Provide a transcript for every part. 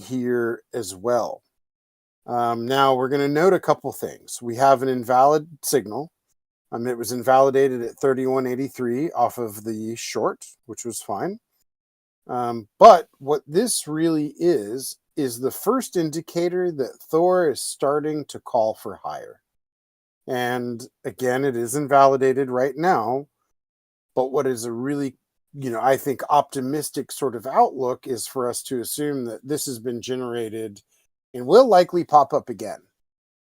here as well. Now we're going to note a couple things. We have an invalid signal. It was invalidated at 31.83 off of the short, which was fine. But what this really is the first indicator that Thor is starting to call for higher. And again, it is invalidated right now. But what is a really, I think optimistic sort of outlook is for us to assume that this has been generated and will likely pop up again,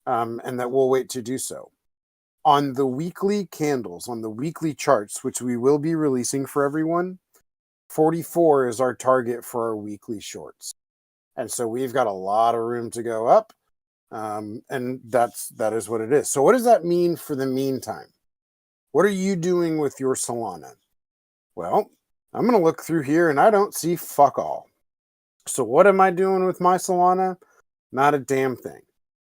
and that we'll wait to do so. On the weekly candles, on the weekly charts, which we will be releasing for everyone, 44 is our target for our weekly shorts. And so we've got a lot of room to go up, and that is what it is. So what does that mean for the meantime? What are you doing with your Solana? Well, I'm going to look through here and I don't see fuck all. So what am I doing with my Solana? Not a damn thing.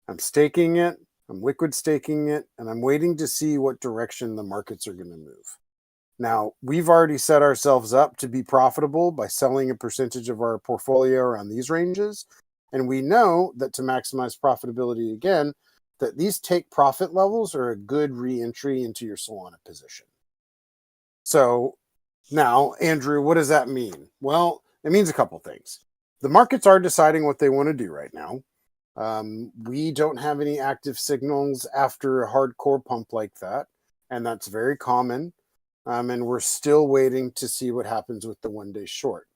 I'm staking it, I'm liquid staking it, and I'm waiting to see what direction the markets are going to move. Now, we've already set ourselves up to be profitable by selling a percentage of our portfolio around these ranges. And we know that to maximize profitability again, that these take profit levels are a good re-entry into your Solana position. So now, Andrew, what does that mean? Well, it means a couple things. The markets are deciding what they want to do right now. We don't have any active signals after a hardcore pump like that, and that's very common. And we're still waiting to see what happens with the one-day short.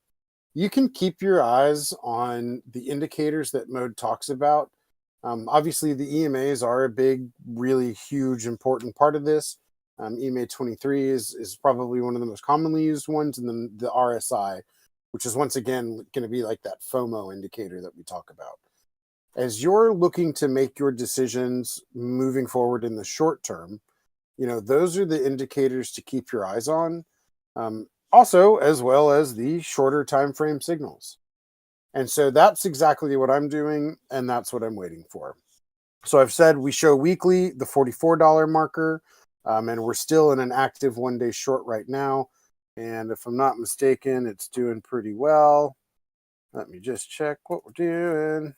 You can keep your eyes on the indicators that Mode talks about. Obviously, the EMAs are a big, really huge, important part of this. EMA 23 is probably one of the most commonly used ones, and then the RSI, which is once again going to be like that FOMO indicator that we talk about. As you're looking to make your decisions moving forward in the short term, those are the indicators to keep your eyes on. Also, as well as the shorter time frame signals. And so that's exactly what I'm doing, and that's what I'm waiting for. So I've said we show weekly the $44 marker, and we're still in an active one-day short right now. And if I'm not mistaken, it's doing pretty well. Let me just check what we're doing.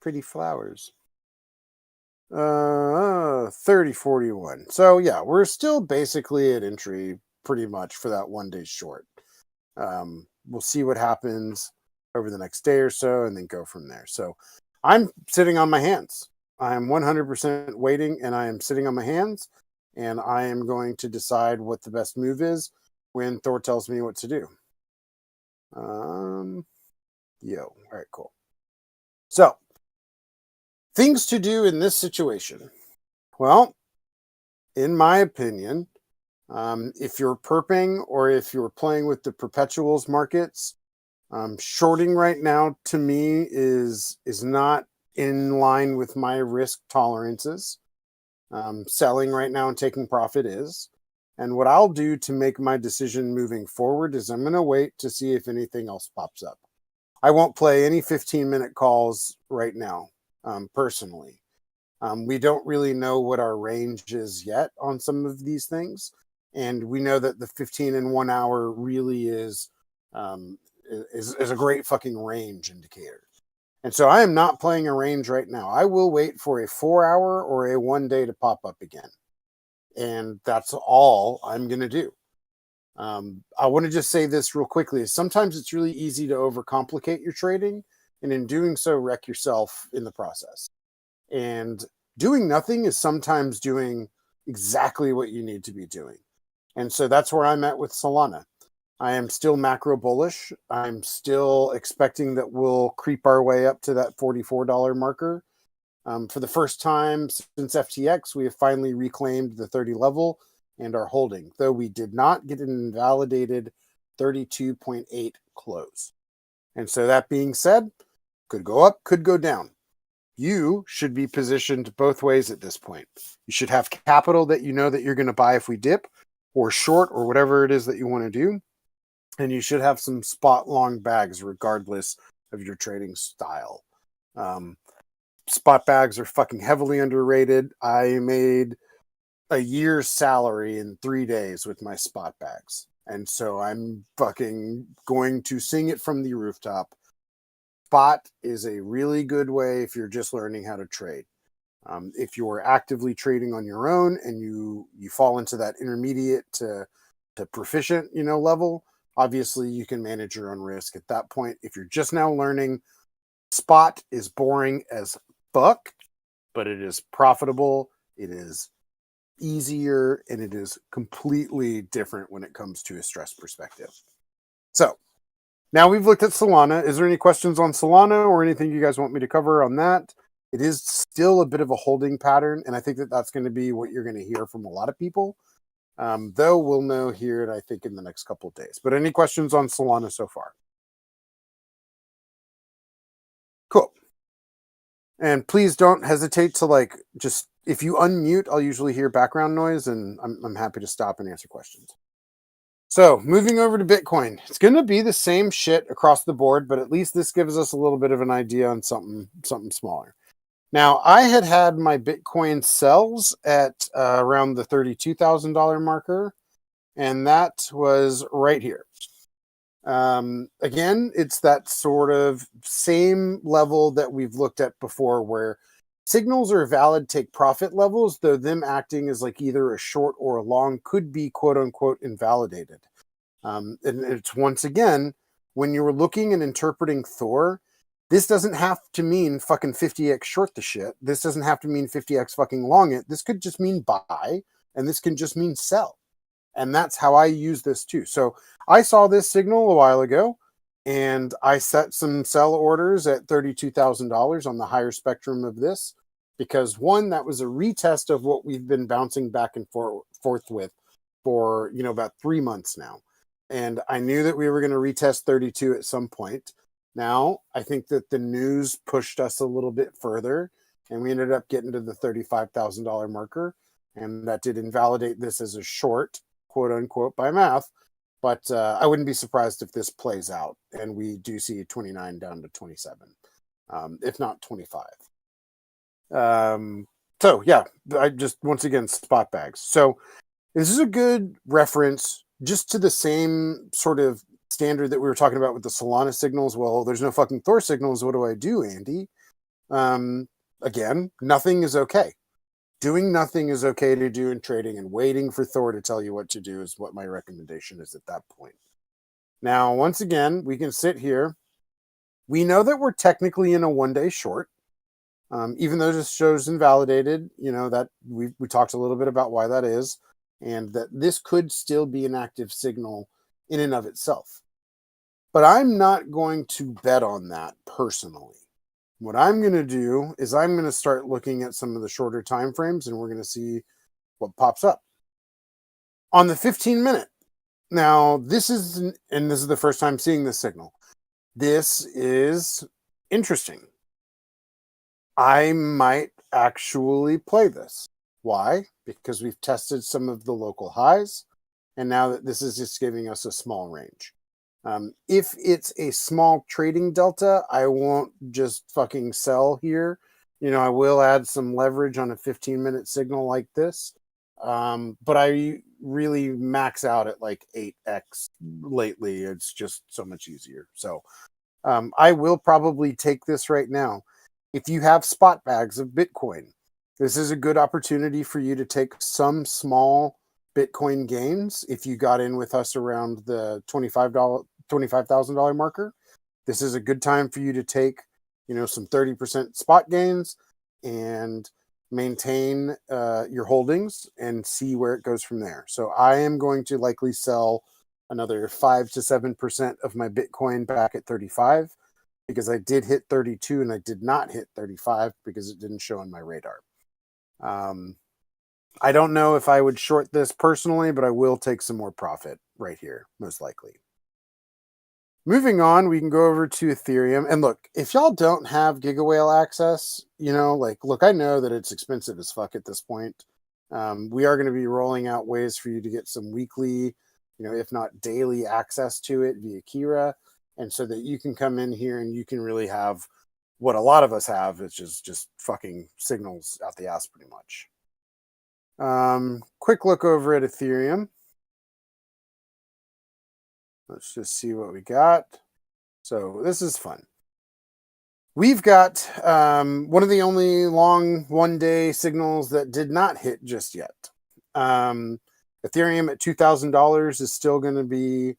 Pretty flowers. 30.41. So yeah, we're still basically at entry pretty much for that one-day short. We'll see what happens over the next day or so and then go from there. So I'm sitting on my hands. I am 100% waiting, and I am sitting on my hands, and I am going to decide what the best move is when Thor tells me what to do. All right, cool. So things to do in this situation. Well, in my opinion, if you're perping or if you're playing with the perpetuals markets, shorting right now to me is not in line with my risk tolerances. Selling right now and taking profit is. And what I'll do to make my decision moving forward is I'm going to wait to see if anything else pops up. I won't play any 15-minute calls right now, personally. We don't really know what our range is yet on some of these things. And we know that the 15 and 1 hour really is a great fucking range indicator. And so I am not playing a range right now. I will wait for a 4 hour or a 1 day to pop up again. And that's all I'm going to do. I want to just say this real quickly. Sometimes it's really easy to overcomplicate your trading, and in doing so, wreck yourself in the process. And doing nothing is sometimes doing exactly what you need to be doing. And so that's where I'm at with Solana. I am still macro bullish. I'm still expecting that we'll creep our way up to that $44 marker. For the first time since FTX, we have finally reclaimed the 30 level and are holding, though we did not get an invalidated 32.8 close. And so that being said, could go up, could go down. You should be positioned both ways at this point. You should have capital that you know that you're going to buy if we dip, or short, or whatever it is that you want to do. And you should have some spot long bags regardless of your trading style. Spot bags are fucking heavily underrated. I made a year's salary in 3 days with my spot bags. And so I'm fucking going to sing it from the rooftop. Spot is a really good way if you're just learning how to trade. If you're actively trading on your own and you fall into that intermediate to proficient, level, obviously you can manage your own risk at that point. If you're just now learning, spot is boring as fuck, but it is profitable. It is easier, and it is completely different when it comes to a stress perspective. So now we've looked at Solana. Is there any questions on Solana or anything you guys want me to cover on that? It is still a bit of a holding pattern, and I think that that's going to be what you're going to hear from a lot of people. Though we'll know here, I think, in the next couple of days. But any questions on Solana so far? Cool. And please don't hesitate to just if you unmute, I'll usually hear background noise, and I'm happy to stop and answer questions. So moving over to Bitcoin, it's going to be the same shit across the board, but at least this gives us a little bit of an idea on something smaller. Now, I had my Bitcoin sells at around the $32,000 marker, and that was right here. Again, it's that sort of same level that we've looked at before, where signals are valid take profit levels, though them acting as like either a short or a long could be quote unquote invalidated. And it's once again, when you were looking and interpreting Thor, this doesn't have to mean fucking 50x short the shit. This doesn't have to mean 50x fucking long it. This could just mean buy, and this can just mean sell. And that's how I use this too. So I saw this signal a while ago, and I set some sell orders at $32,000 on the higher spectrum of this, because one, that was a retest of what we've been bouncing back and forth with for about 3 months now. And I knew that we were going to retest 32 at some point. Now, I think that the news pushed us a little bit further, and we ended up getting to the $35,000 marker. And that did invalidate this as a short, quote unquote, by math. But I wouldn't be surprised if this plays out and we do see 29 down to 27, if not 25. So, yeah, I just, once again, spot bags. So this is a good reference just to the same sort of standard that we were talking about with the Solana signals. Well, there's no fucking Thor signals. What do I do, Andy? Again, nothing is okay. Doing nothing is okay to do in trading, and waiting for Thor to tell you what to do is what my recommendation is at that point. Now, once again, we can sit here. We know that we're technically in a one-day short. Even though this show's invalidated, that we talked a little bit about why that is, and that this could still be an active signal in and of itself. But I'm not going to bet on that personally. What I'm going to do is I'm going to start looking at some of the shorter time frames, and we're going to see what pops up. On the 15-minute, now this is the first time seeing this signal. This is interesting. I might actually play this. Why? Because we've tested some of the local highs, and now that this is just giving us a small range. If it's a small trading delta, I won't just fucking sell here. I will add some leverage on a 15-minute signal like this. But I really max out at like 8x lately. It's just so much easier. So I will probably take this right now. If you have spot bags of Bitcoin, this is a good opportunity for you to take some small Bitcoin gains. If you got in with us around the $25,000 marker, this is a good time for you to take, some 30% spot gains and maintain your holdings and see where it goes from there. So I am going to likely sell another 5 to 7% of my Bitcoin back at 35, because I did hit 32 and I did not hit 35 because it didn't show on my radar. I don't know if I would short this personally, but I will take some more profit right here, most likely. Moving on, we can go over to Ethereum. And look, if y'all don't have GigaWhale access, look, I know that it's expensive as fuck at this point. We are going to be rolling out ways for you to get some weekly, if not daily access to it via Kira. And so that you can come in here and you can really have what a lot of us have, which is just fucking signals out the ass pretty much. Quick look over at Ethereum. Let's just see what we got. So this is fun. We've got one of the only long one-day signals that did not hit just yet. Ethereum at $2,000 is still going to be,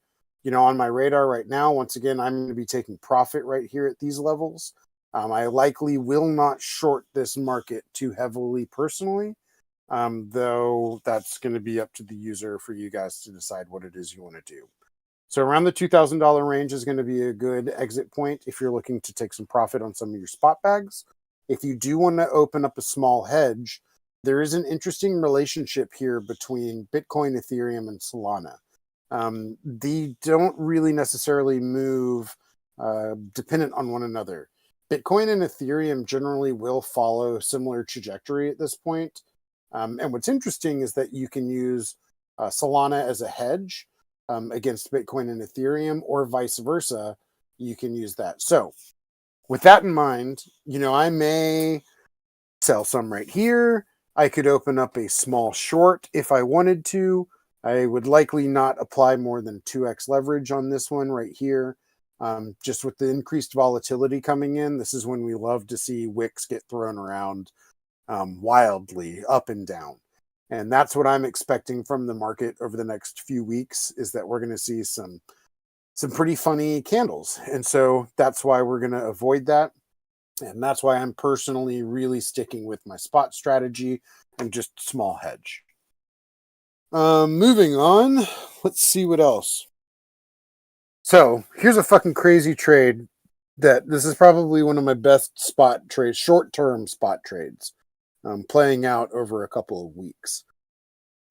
on my radar right now. Once again, I'm going to be taking profit right here at these levels. I likely will not short this market too heavily personally, though that's going to be up to the user for you guys to decide what it is you want to do. So around the $2,000 range is going to be a good exit point if you're looking to take some profit on some of your spot bags. If you do want to open up a small hedge, there is an interesting relationship here between Bitcoin, Ethereum, and Solana. They don't really necessarily move dependent on one another. Bitcoin and Ethereum generally will follow similar trajectory at this point. And what's interesting is that you can use Solana as a hedge against Bitcoin and Ethereum, or vice versa. You can use that. So with that in mind, I may sell some right here. I could open up a small short if I wanted to. I would likely not apply more than 2x leverage on this one right here. Just with the increased volatility coming in, this is when we love to see wicks get thrown around wildly up and down. And that's what I'm expecting from the market over the next few weeks, is that we're going to see some pretty funny candles. And so that's why we're going to avoid that. And that's why I'm personally really sticking with my spot strategy and just small hedge. Moving on, let's see what else. So here's a fucking crazy trade that this is probably one of my best spot trades, short-term spot trades, playing out over a couple of weeks.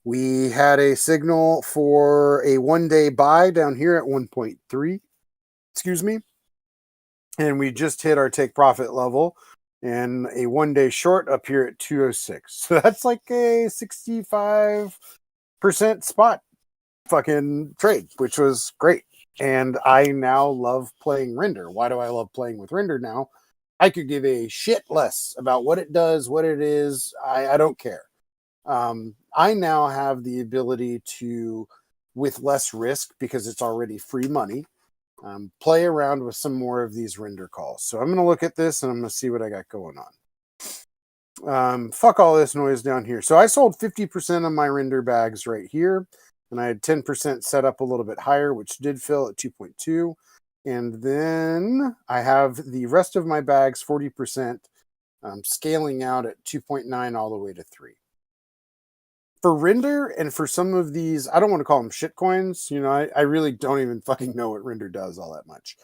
We had a signal for a one-day buy down here at 1.3, excuse me. And we just hit our take profit level, and a one-day short up here at 206. So that's like a 65% spot fucking trade, which was great. And I now love playing Render. Why do I love playing with Render now? I could give a shit less about what it does, what it is. I don't care. I now have the ability to, with less risk, because it's already free money, play around with some more of these render calls. So I'm going to look at this and I'm going to see what I got going on. Fuck all this noise down here. So I sold 50% of my render bags right here, and I had 10% set up a little bit higher, which did fill at 2.2. And then I have the rest of my bags, 40%, scaling out at 2.9 all the way to 3. For Render and for some of these, I don't want to call them shit coins. I really don't even fucking know what Render does all that much.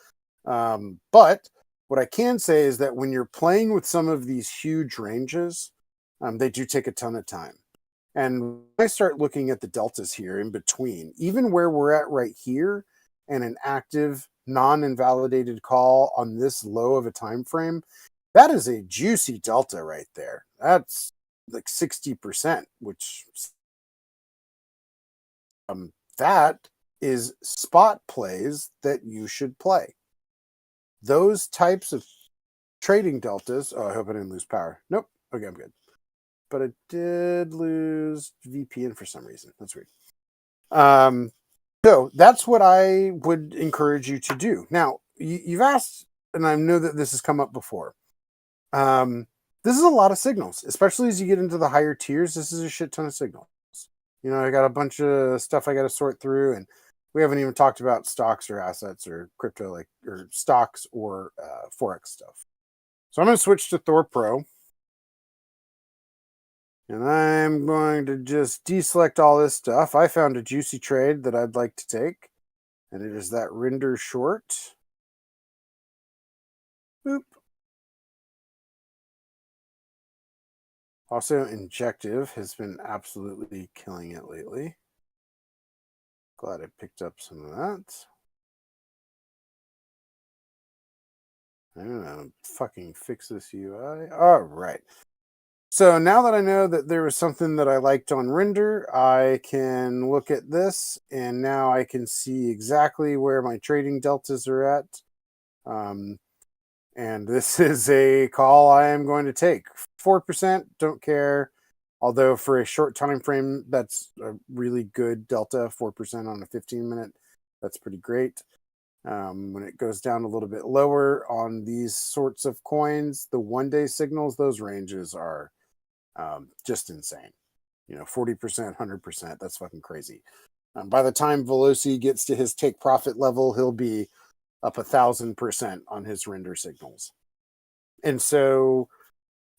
But what I can say is that when you're playing with some of these huge ranges, they do take a ton of time. And when I start looking at the deltas here in between, even where we're at right here, and an active non-invalidated call on this low of a time frame, that is a juicy delta right there. That's like 60%, which that is spot plays that you should play. Those types of trading deltas. Oh, I hope I didn't lose power. Nope. Okay, I'm good. But I did lose VPN for some reason. That's weird. So that's what I would encourage you to do. Now, you've asked, and I know that this has come up before. This is a lot of signals, especially as you get into the higher tiers. This is a shit ton of signals. I got a bunch of stuff I got to sort through, and we haven't even talked about stocks or assets or crypto, or stocks or Forex stuff. So I'm going to switch to Thor Pro, and I'm going to just deselect all this stuff. I found a juicy trade that I'd like to take, and it is that Render short. Boop. Also, Injective has been absolutely killing it lately. Glad I picked up some of that. I'm gonna fucking fix this UI. All right. So now that I know that there was something that I liked on Render, I can look at this, and now I can see exactly where my trading deltas are at. And this is a call I am going to take. 4%, don't care. Although for a short time frame, that's a really good delta, 4% on a 15-minute. That's pretty great. When it goes down a little bit lower on these sorts of coins, the 1-day signals, those ranges are just insane. 40%, 100%. That's fucking crazy. By the time Veloci gets to his take profit level, he'll be up 1,000% on his render signals. And so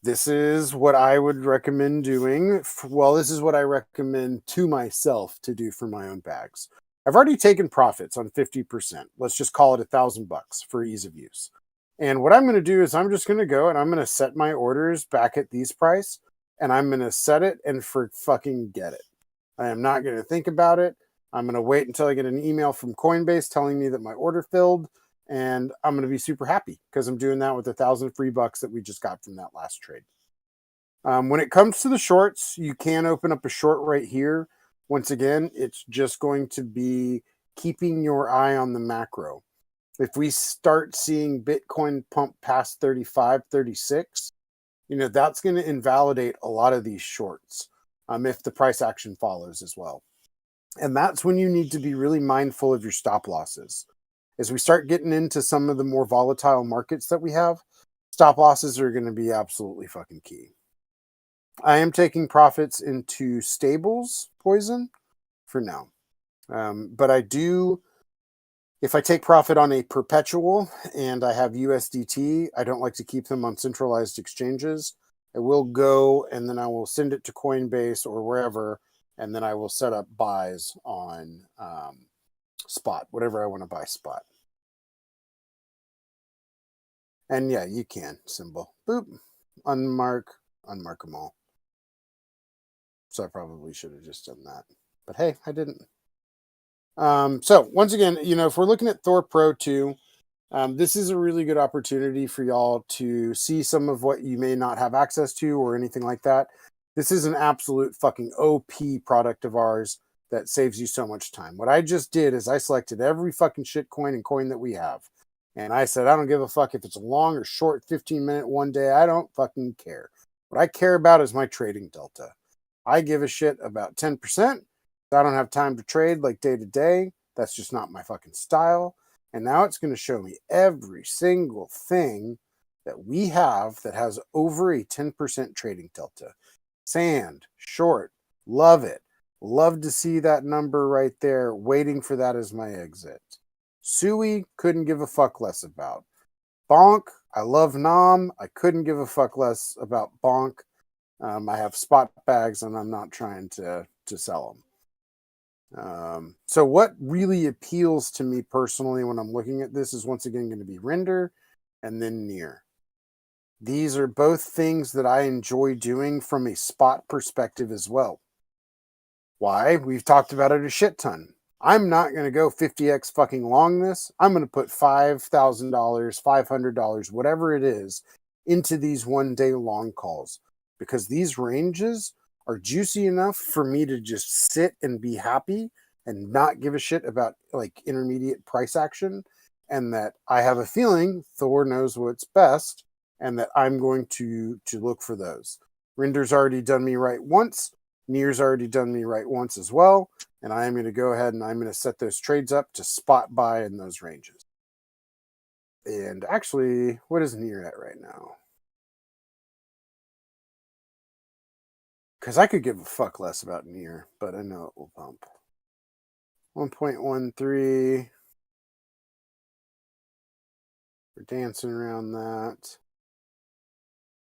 this is what I would recommend doing. Well, this is what I recommend to myself to do for my own bags. I've already taken profits on 50%. Let's just call it $1,000 for ease of use. And what I'm going to do is I'm just going to go and I'm going to set my orders back at these price, and I'm going to set it and for fucking get it. I am not going to think about it. I'm going to wait until I get an email from Coinbase telling me that my order filled, and I'm going to be super happy because I'm doing that with 1,000 free bucks that we just got from that last trade. When it comes to the shorts, you can open up a short right here. Once again, it's just going to be keeping your eye on the macro. If we start seeing Bitcoin pump past 35, 36, that's going to invalidate a lot of these shorts if the price action follows as well. And that's when you need to be really mindful of your stop losses. As we start getting into some of the more volatile markets that we have, stop losses are going to be absolutely fucking key. I am taking profits into Stables Poison for now. But I do, if I take profit on a perpetual and I have USDT, I don't like to keep them on centralized exchanges. I will go and then I will send it to Coinbase or wherever, and then I will set up buys on spot, whatever I want to buy spot. And yeah, you can symbol. Boop. Unmark them all. So I probably should have just done that. But hey, I didn't. So once again, if we're looking at Thor Pro 2, this is a really good opportunity for y'all to see some of what you may not have access to or anything like that. This is an absolute fucking OP product of ours that saves you so much time. What I just did is I selected every fucking shit coin and coin that we have. And I said, I don't give a fuck if it's a long or short 15-minute one day. I don't fucking care. What I care about is my trading delta. I give a shit about 10%. I don't have time to trade like day to day. That's just not my fucking style. And now it's going to show me every single thing that we have that has over a 10% trading delta. Sand, short, love it. Love to see that number right there, waiting for that as my exit. Sui, couldn't give a fuck less about. Bonk, I love Nom. I couldn't give a fuck less about Bonk. I have spot bags and I'm not trying to sell them. So what really appeals to me personally when I'm looking at this is once again going to be render and then near. These are both things that I enjoy doing from a spot perspective as well. Why? We've talked about it a shit ton. I'm not going to go 50x fucking long this. I'm going to put $5,000, $500, whatever it is, into these 1-day long calls because these ranges are juicy enough for me to just sit and be happy and not give a shit about like intermediate price action, and that I have a feeling Thor knows what's best and that I'm going to look for those. Render's already done me right once. Near's already done me right once as well. And I am going to go ahead and I'm going to set those trades up to spot buy in those ranges. And actually, what is Near at right now? Because I could give a fuck less about Near, but I know it will pump. 1.13. We're dancing around that.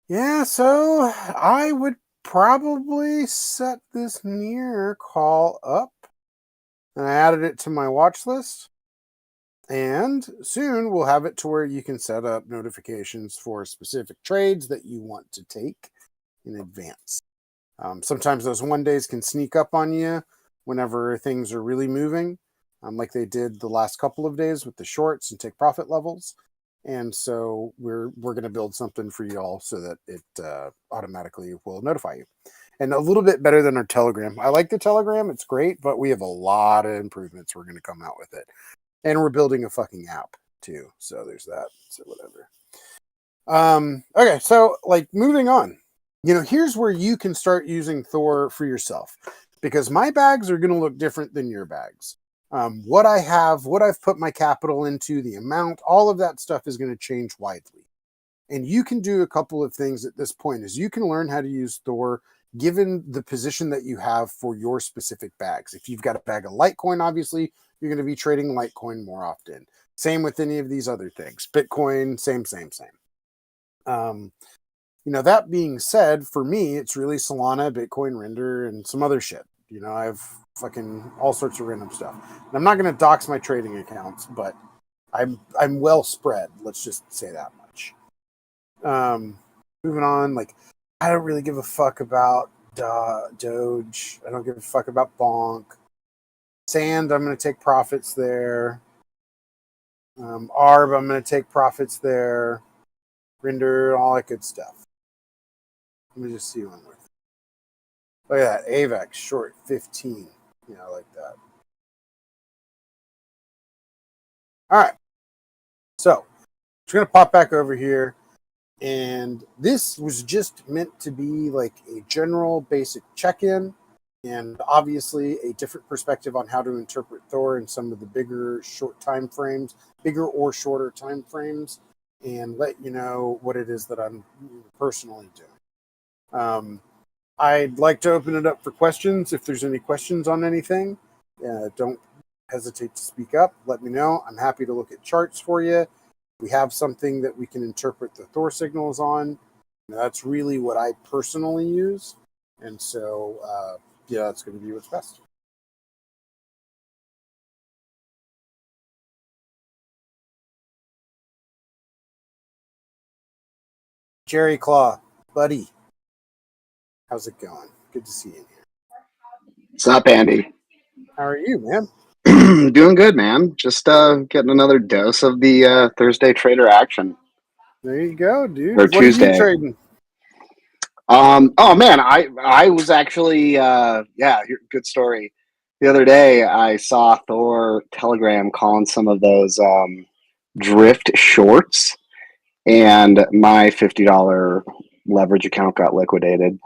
Yeah, so I would probably set this Near call up. And I added it to my watch list. And soon we'll have it to where you can set up notifications for specific trades that you want to take in advance. Sometimes those 1 days can sneak up on you whenever things are really moving, like they did the last couple of days with the shorts and take profit levels. And so we're going to build something for y'all so that it automatically will notify you. And a little bit better than our Telegram. I like the Telegram. It's great, but we have a lot of improvements we're going to come out with it. And we're building a fucking app too. So there's that. So whatever. Okay, so like moving on. Here's where you can start using Thor for yourself. Because my bags are going to look different than your bags. What I have, what I've put my capital into, the amount, all of that stuff is going to change widely. And you can do a couple of things at this point is you can learn how to use Thor given the position that you have for your specific bags. If you've got a bag of Litecoin, obviously, you're going to be trading Litecoin more often. Same with any of these other things. Bitcoin, same. That being said, for me, it's really Solana, Bitcoin, Render, and some other shit. I have fucking all sorts of random stuff. And I'm not going to dox my trading accounts, but I'm well spread. Let's just say that much. Moving on, I don't really give a fuck about Doge. I don't give a fuck about Bonk. Sand, I'm going to take profits there. ARB, I'm going to take profits there. Render, all that good stuff. Let me just see one more. Look at that. AVAX, short 15. Yeah, I like that. All right. So, I'm going to pop back over here. And this was just meant to be like a general basic check-in. And obviously a different perspective on how to interpret Thor in some of the bigger or shorter time frames, and let you know what it is that I'm personally doing. I'd like to open it up for questions. If there's any questions on anything, don't hesitate to speak up. Let me know. I'm happy to look at charts for you. We have something that we can interpret the Thor signals on. That's really what I personally use. And so, that's going to be what's best. Jerry Claw, buddy. How's it going? Good to see you here. What's up, Andy? How are you, man? Doing good, man. Just getting another dose of the Thursday trader action. There you go, dude. Or What Tuesday. Are you trading? Oh man, I was actually good story. The other day I saw Thor Telegram calling some of those drift shorts, and my $50 leverage account got liquidated.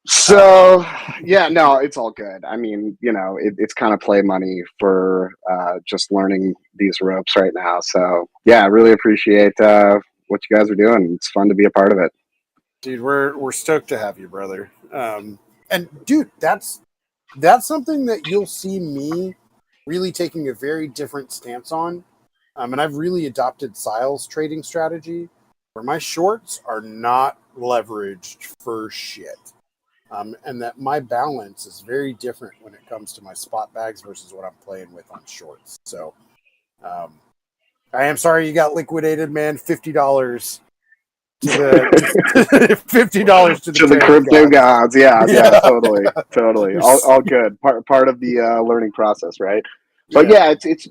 So, no, it's all good. I mean, it's kind of play money for just learning these ropes right now. So, I really appreciate what you guys are doing. It's fun to be a part of it. Dude, we're stoked to have you, brother. And dude, that's something that you'll see me really taking a very different stance on. And I've really adopted Sile's trading strategy where my shorts are not leveraged for shit. And that my balance is very different when it comes to my spot bags versus what I'm playing with on shorts. So I am sorry you got liquidated, man. $50 to the $50 to the crypto gods. Yeah, totally. All good. Part of the learning process, right? But it's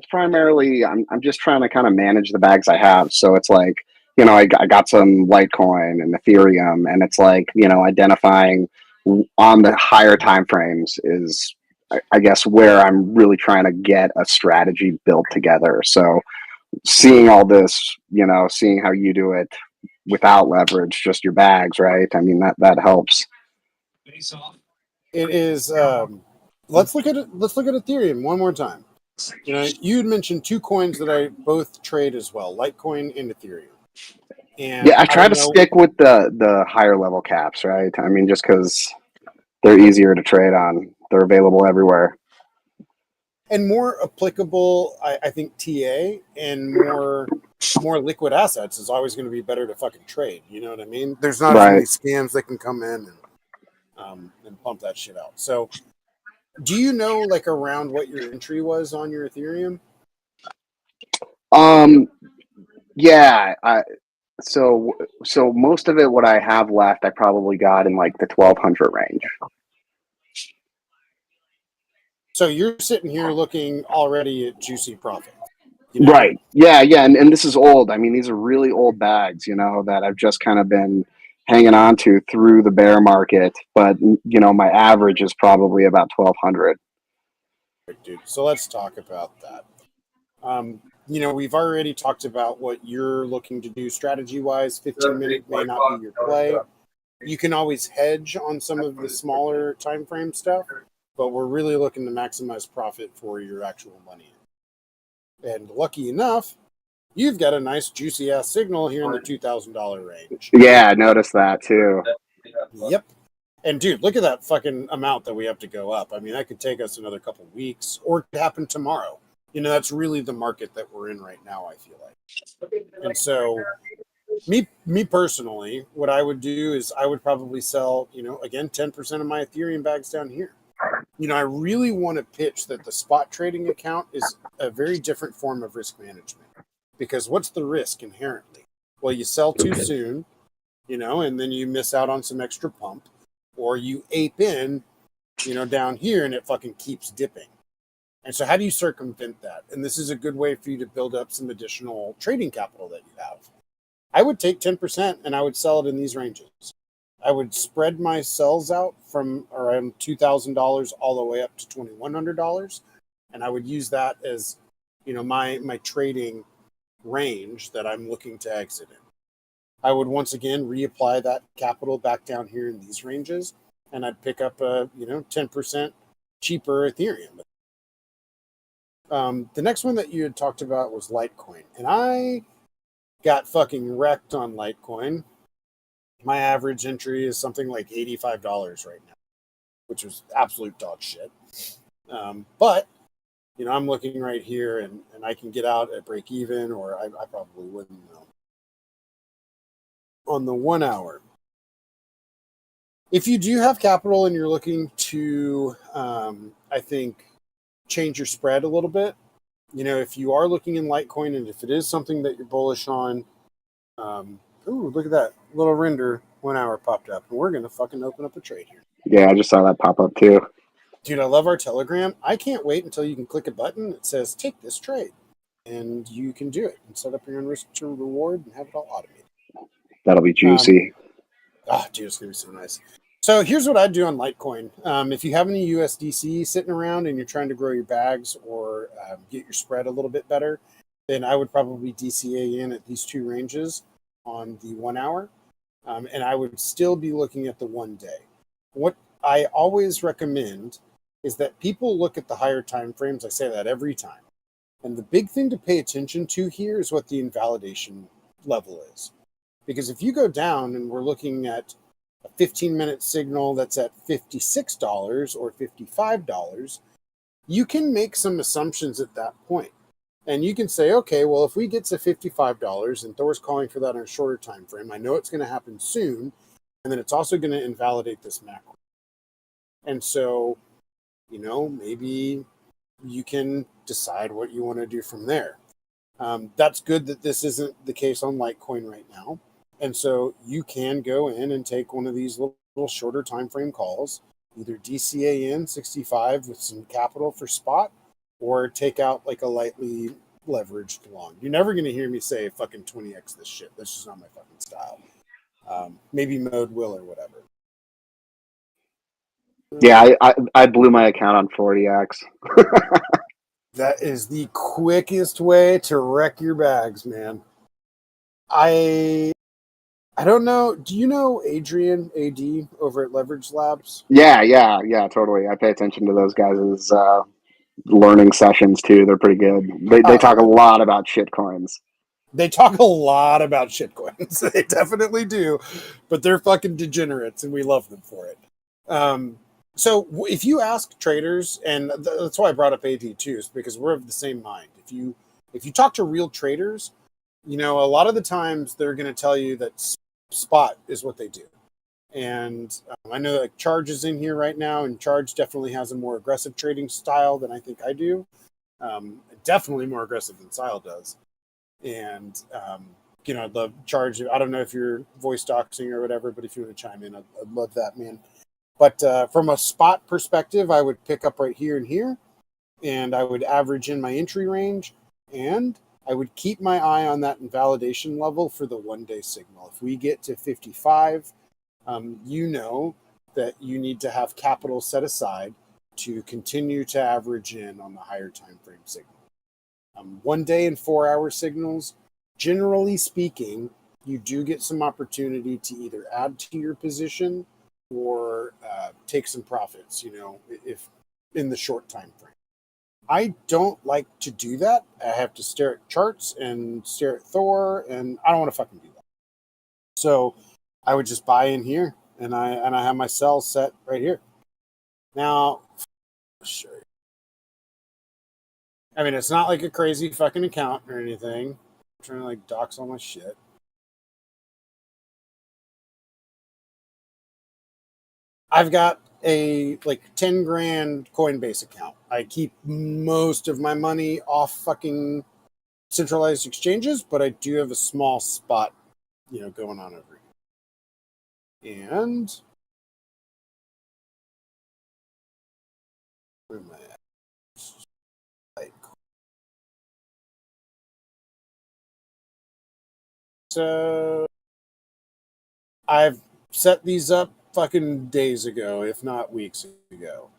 primarily I'm just trying to kind of manage the bags I have. So it's like, I got some Litecoin and Ethereum, and it's like, identifying on the higher time frames is, I guess, where I'm really trying to get a strategy built together. So seeing all this, seeing how you do it without leverage, just your bags, right? I mean, that helps. It is. Let's look at it. Let's look at Ethereum one more time. You had mentioned two coins that I both trade as well, Litecoin and Ethereum. And I try to stick with the higher level caps, right? I mean, just because they're easier to trade on, they're available everywhere. And more applicable, I think TA and more liquid assets is always going to be better to fucking trade. You know what I mean? There's not as many scams that can come in and pump that shit out. So, do you know around what your entry was on your Ethereum? So most of it, what I have left, I probably got in the 1,200 range. So you're sitting here looking already at juicy profit. Right. Yeah. And this is old. I mean, these are really old bags, that I've just kind of been hanging on to through the bear market. But, my average is probably about 1,200. Dude, so let's talk about that. We've already talked about what you're looking to do strategy-wise. 15-minute may not be your play. You can always hedge on some of the smaller time frame stuff, but we're really looking to maximize profit for your actual money. And lucky enough, you've got a nice juicy ass signal here in the $2,000 range. Yeah, I noticed that too. Yep. And dude, look at that fucking amount that we have to go up. I mean, that could take us another couple weeks, or it could happen tomorrow. You know, that's really the market that we're in right now, I feel like. And so me personally, what I would do is I would probably sell, you know, again, 10% of my Ethereum bags down here. You know, I really want to pitch that the spot trading account is a very different form of risk management. Because what's the risk inherently? Well, you sell too soon, you know, and then you miss out on some extra pump, or you ape in, you know, down here and it fucking keeps dipping. And so how do you circumvent that? And this is a good way for you to build up some additional trading capital that you have. I would take 10% and I would sell it in these ranges. I would spread my sells out from around $2,000 all the way up to $2,100. And I would use that as, you know, my trading range that I'm looking to exit in. I would once again reapply that capital back down here in these ranges, and I'd pick up a 10% cheaper Ethereum. The next one that you had talked about was Litecoin, and I got fucking wrecked on Litecoin. My average entry is something like $85 right now, which was absolute dog shit. But you know, I'm looking right here, and I can get out at break even, or I probably wouldn't know. On the 1 hour, if you do have capital and you're looking to, I think, change your spread a little bit, you know, if you are looking in Litecoin and if it is something that you're bullish on, ooh, look at that little render 1 hour popped up, and we're going to fucking open up a trade here. Yeah, I just saw that pop up too. Dude, I love our Telegram. I can't wait until you can click a button that says take this trade, and you can do it and set up your own risk to reward and have it all automated. That'll be juicy. Dude, it's gonna be so nice. So here's what I'd do on Litecoin. If you have any USDC sitting around and you're trying to grow your bags or get your spread a little bit better, then I would probably DCA in at these two ranges on the 1 hour, and I would still be looking at the 1 day. What I always recommend is that people look at the higher time frames. I say that every time. And the big thing to pay attention to here is what the invalidation level is. Because if you go down and we're looking at a 15-minute signal that's at $56 or $55, you can make some assumptions at that point. And you can say, okay, well, if we get to $55 and Thor's calling for that on a shorter time frame, I know it's going to happen soon, and then it's also going to invalidate this macro. And so, you know, maybe you can decide what you want to do from there. That's good that this isn't the case on Litecoin right now. And so you can go in and take one of these little shorter time frame calls, either DCA in 65 with some capital for spot, or take out like a lightly leveraged long. You're never going to hear me say fucking 20x this shit. That's just not my fucking style. Maybe Mode will or whatever. Yeah, I blew my account on 40x. That is the quickest way to wreck your bags, man. I don't know. Do you know Adrian AD over at Leverage Labs? Yeah, totally. I pay attention to those guys' learning sessions too. They're pretty good. They talk a lot about shitcoins. They talk a lot about shitcoins. They definitely do, but they're fucking degenerates, and we love them for it. So if you ask traders, and that's why I brought up AD too, is because we're of the same mind. If you talk to real traders, you know, a lot of the times they're going to tell you that spot is what they do. And I know that Charge is in here right now, and Charge definitely has a more aggressive trading style than I think I do. Definitely more aggressive than Sile does. And, you know, I'd love Charge. I don't know if you're voice doxing or whatever, but if you want to chime in, I'd love that, man. But from a spot perspective, I would pick up right here and here, and I would average in my entry range, and I would keep my eye on that invalidation level for the 1 day signal. If we get to 55, you know that you need to have capital set aside to continue to average in on the higher time frame signal. 1 day and 4 hour signals, generally speaking, you do get some opportunity to either add to your position or take some profits, if in the short time frame. I don't like to do that. I have to stare at charts and stare at Thor, and I don't want to fucking do that. So I would just buy in here, and I have my sell set right here. Now, sure. I mean, it's not like a crazy fucking account or anything. I'm trying to like dox all my shit. I've got a like 10 grand Coinbase account. I keep most of my money off fucking centralized exchanges, but I do have a small spot, going on over here. And where am I at? So I've set these up fucking days ago, if not weeks ago.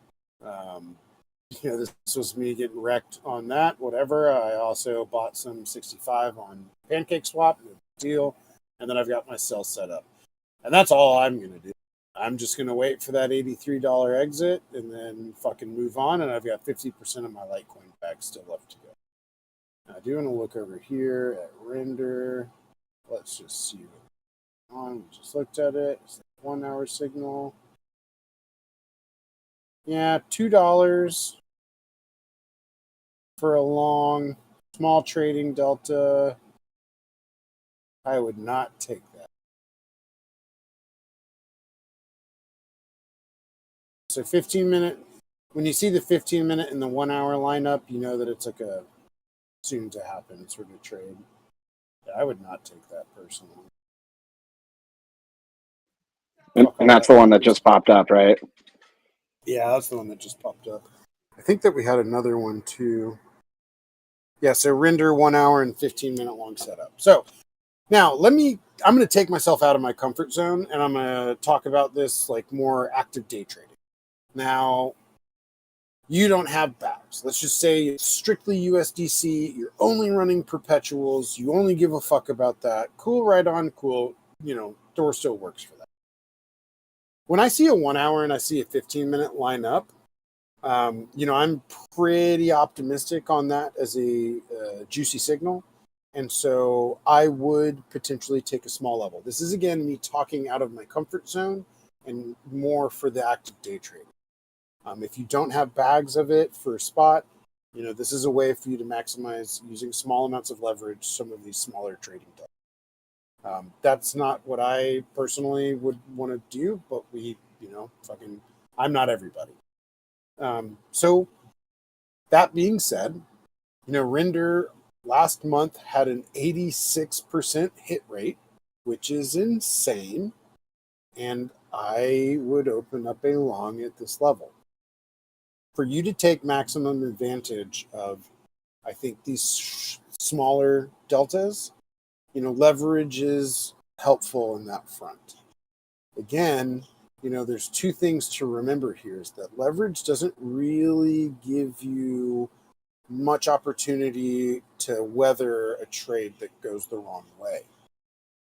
This was me getting wrecked on that, whatever. I also bought some 65 on Pancake Swap, no deal. And then I've got my sell set up. And that's all I'm going to do. I'm just going to wait for that $83 exit and then fucking move on. And I've got 50% of my Litecoin bag still left to go. Now, I do want to look over here at render. Let's just see what's going on. We just looked at it. It's a 1 hour signal. Yeah, $2 for a long, small trading delta. I would not take that. So 15-minute, when you see the 15-minute and the 1 hour lineup, you know that it's like a soon to happen sort of trade. Yeah, I would not take that personally. And that's the one that just popped up, right? Yeah, that's the one that just popped up. I think that we had another one too. Yeah, so render 1 hour and 15-minute long setup. So now I'm going to take myself out of my comfort zone and I'm going to talk about this like more active day trading. Now, you don't have bags. Let's just say it's strictly USDC. You're only running perpetuals. You only give a fuck about that. Cool, right on, cool. Thor still works for that. When I see a 1 hour and I see a 15-minute line up, I'm pretty optimistic on that as a juicy signal. And so I would potentially take a small level. This is, again, me talking out of my comfort zone and more for the active day trading. If you don't have bags of it for a spot, this is a way for you to maximize using small amounts of leverage some of these smaller trading deltas. That's not what I personally would want to do, but I'm not everybody. So that being said, Render last month had an 86% hit rate, which is insane. And I would open up a long at this level. For you to take maximum advantage of, I think, these smaller deltas, leverage is helpful in that front. Again, there's two things to remember here is that leverage doesn't really give you much opportunity to weather a trade that goes the wrong way.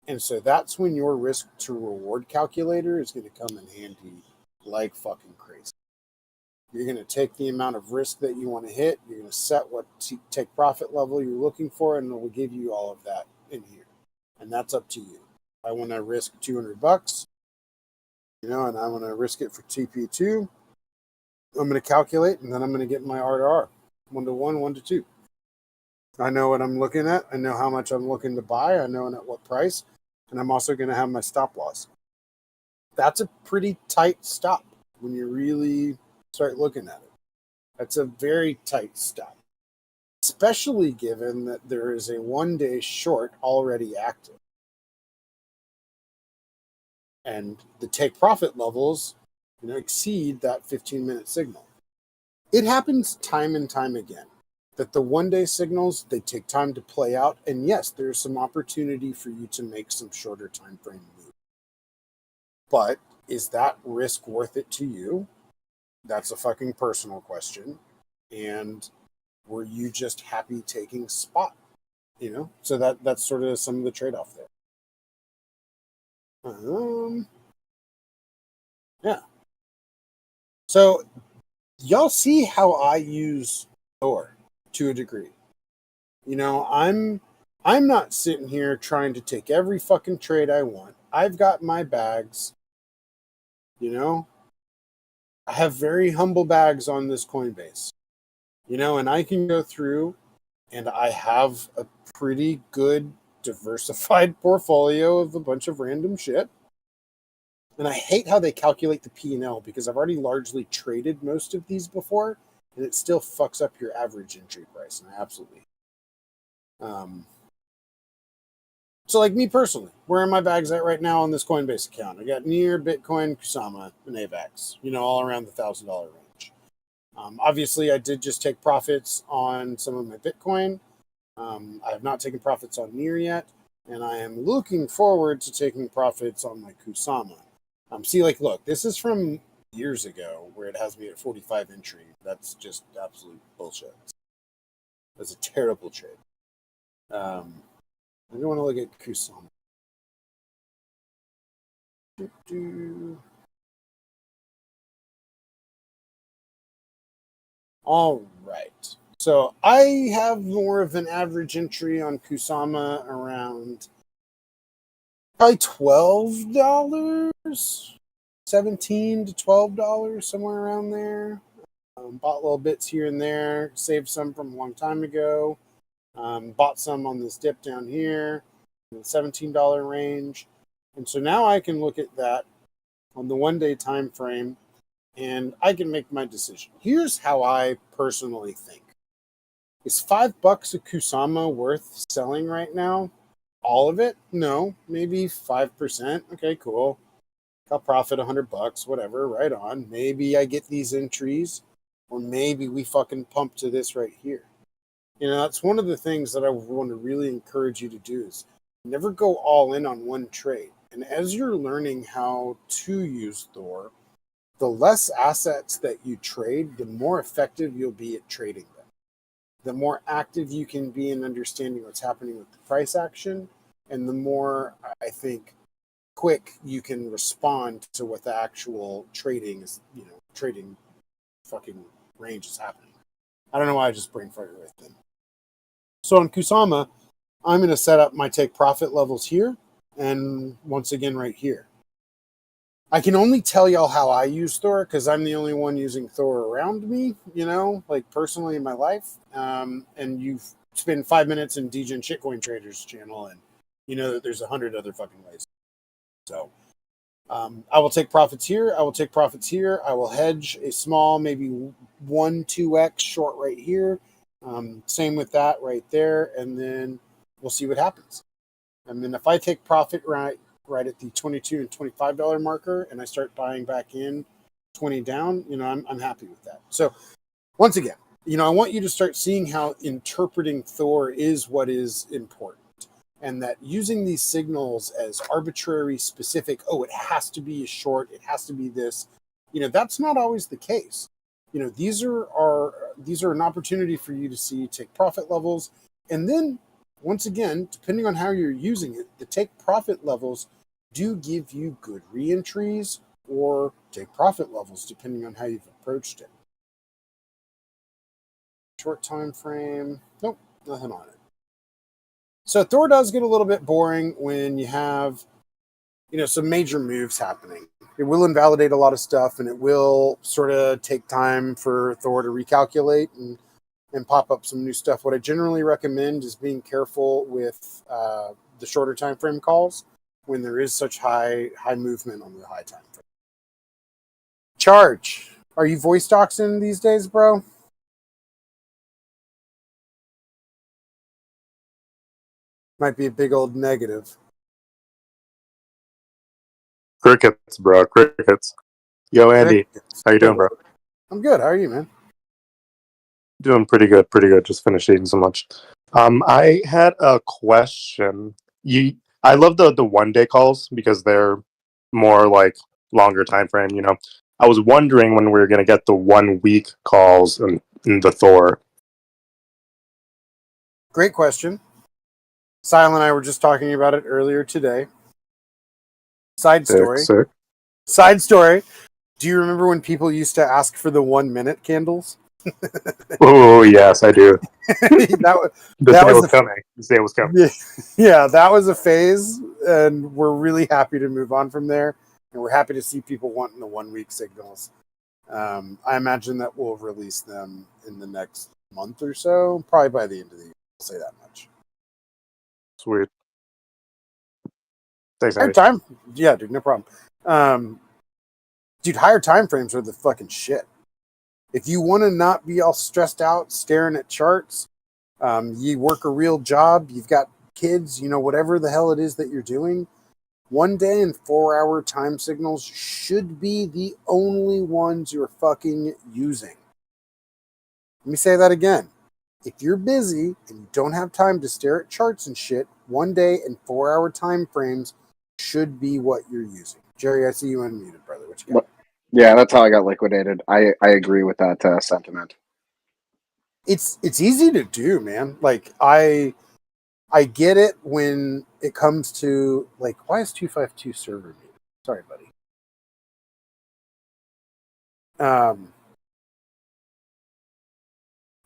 And so that's when your risk to reward calculator is going to come in handy like fucking crazy. You're going to take the amount of risk that you want to hit. You're going to set what take profit level you're looking for, and it will give you all of that in here. And that's up to you. I want to risk $200, and I want to risk it for TP2. I'm going to calculate, and then I'm going to get my R2R, 1 to 1, 1 to 2. I know what I'm looking at. I know how much I'm looking to buy. I know at what price, and I'm also going to have my stop loss. That's a pretty tight stop when you really start looking at it. That's a very tight stop, especially given that there is a 1 day short already active. And the take profit levels, exceed that 15-minute signal. It happens time and time again that the 1 day signals, they take time to play out. And yes, there's some opportunity for you to make some shorter time frame moves. But is that risk worth it to you? That's a fucking personal question. And were you just happy taking spot? So that's sort of some of the trade-off there. Yeah. So y'all see how I use Thor to a degree. You know, I'm not sitting here trying to take every fucking trade I want. I've got my bags, you know. I have very humble bags on this Coinbase. You know, and I can go through and I have a pretty good diversified portfolio of a bunch of random shit. And I hate how they calculate the P&L because I've already largely traded most of these before and it still fucks up your average entry price. And I absolutely so like me personally, where are my bags at right now on this Coinbase account? I got Near, Bitcoin, Kusama, and AVAX, you know, all around the $1,000 range. Obviously, I did just take profits on some of my Bitcoin. I have not taken profits on Near yet, and I am looking forward to taking profits on my Kusama. See, like, look, this is from years ago where it has me at 45 entry. That's just absolute bullshit. That's a terrible trade. I don't want to look at Kusama. All right. So I have more of an average entry on Kusama around probably $12, 17 to $12, somewhere around there. Bought little bits here and there, saved some from a long time ago. Bought some on this dip down here in the $17 range. And so now I can look at that on the 1 day time frame and I can make my decision. Here's how I personally think. Is $5 a Kusama worth selling right now? All of it? No, maybe 5%. Okay, cool. I'll profit $100, whatever, right on. Maybe I get these entries, or maybe we fucking pump to this right here. You know, that's one of the things that I want to really encourage you to do is never go all in on one trade. And as you're learning how to use Thor, the less assets that you trade, the more effective you'll be at trading them. The more active you can be in understanding what's happening with the price action, and the more, I think, quick you can respond to what the actual trading is, you know, trading fucking range is happening. I don't know why I just brain farted right then. So on Kusama, I'm going to set up my take profit levels here and once again right here. I can only tell y'all how I use Thor because I'm the only one using Thor around me, you know, like personally in my life. And you've spent 5 minutes in Degen Shitcoin Traders channel and you know that there's 100 other fucking ways. So I will take profits here. I will take profits here. I will hedge a small, maybe 1-2x short right here. Same with that right there. And then we'll see what happens. And then if I take profit right at the $22 and $25 marker and I start buying back in 20 down, you know, I'm happy with that. So once again, you know, I want you to start seeing how interpreting Thor is what is important. And that using these signals as arbitrary, specific, oh, it has to be a short, it has to be this, you know, that's not always the case. You know, these are an opportunity for you to see take profit levels. And then once again, depending on how you're using it, the take profit levels do give you good reentries or take profit levels depending on how you've approached it. Short time frame, nope, nothing on it. So Thor does get a little bit boring when you have, you know, some major moves happening. It will invalidate a lot of stuff, and it will sort of take time for Thor to recalculate and pop up some new stuff. What I generally recommend is being careful with the shorter time frame calls when there is such high movement on the high time frame. Charge. Are you voice doxing these days, bro? Might be a big old negative. Crickets, bro. Crickets. Yo, Andy. How you doing, bro? I'm good. How are you, man? Doing pretty good. Pretty good. Just finished eating so much. I had a question. I love the 1 day calls because they're more like longer time frame. You know, I was wondering when we were gonna get the 1 week calls in the Thor. Great question. Sile and I were just talking about it earlier today. Side story. Sick. Side story. Do you remember when people used to ask for the 1 minute candles? Oh yes, I do. that This That day was was coming. This day was coming. yeah, that was a phase, and we're really happy to move on from there, and we're happy to see people wanting the 1 week signals. I imagine that we'll release them in the next month or so, probably by the end of the year. I'll say that much. Sweet. Thanks, Higher Andy. time, yeah, dude, no problem. Dude, higher time frames are the fucking shit. If you want to not be all stressed out staring at charts, you work a real job, you've got kids, whatever the hell it is that you're doing, 1 day and 4 hour time signals should be the only ones you're fucking using. Let me say that again. If you're busy and you don't have time to stare at charts and shit, 1 day and 4 hour time frames should be what you're using. Jerry, I see you unmuted, brother. What you got? Yeah, that's how I got liquidated. I agree with that sentiment. It's easy to do, man. Like I get it when it comes to like, why is 252 server muted? Sorry, buddy.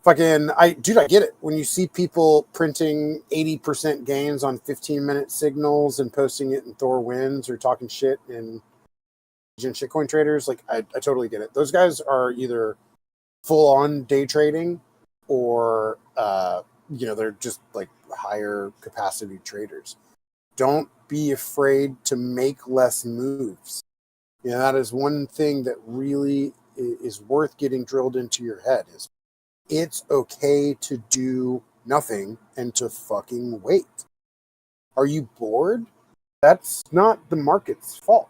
I get it when you see people printing 80% gains on 15-minute signals and posting it in Thor wins or talking shit in shitcoin traders. Like I totally get it. Those guys are either full on day trading or they're just like higher capacity traders. Don't be afraid to make less moves. That is one thing that really is worth getting drilled into your head is it's okay to do nothing and to fucking wait. Are you bored? That's not the market's fault.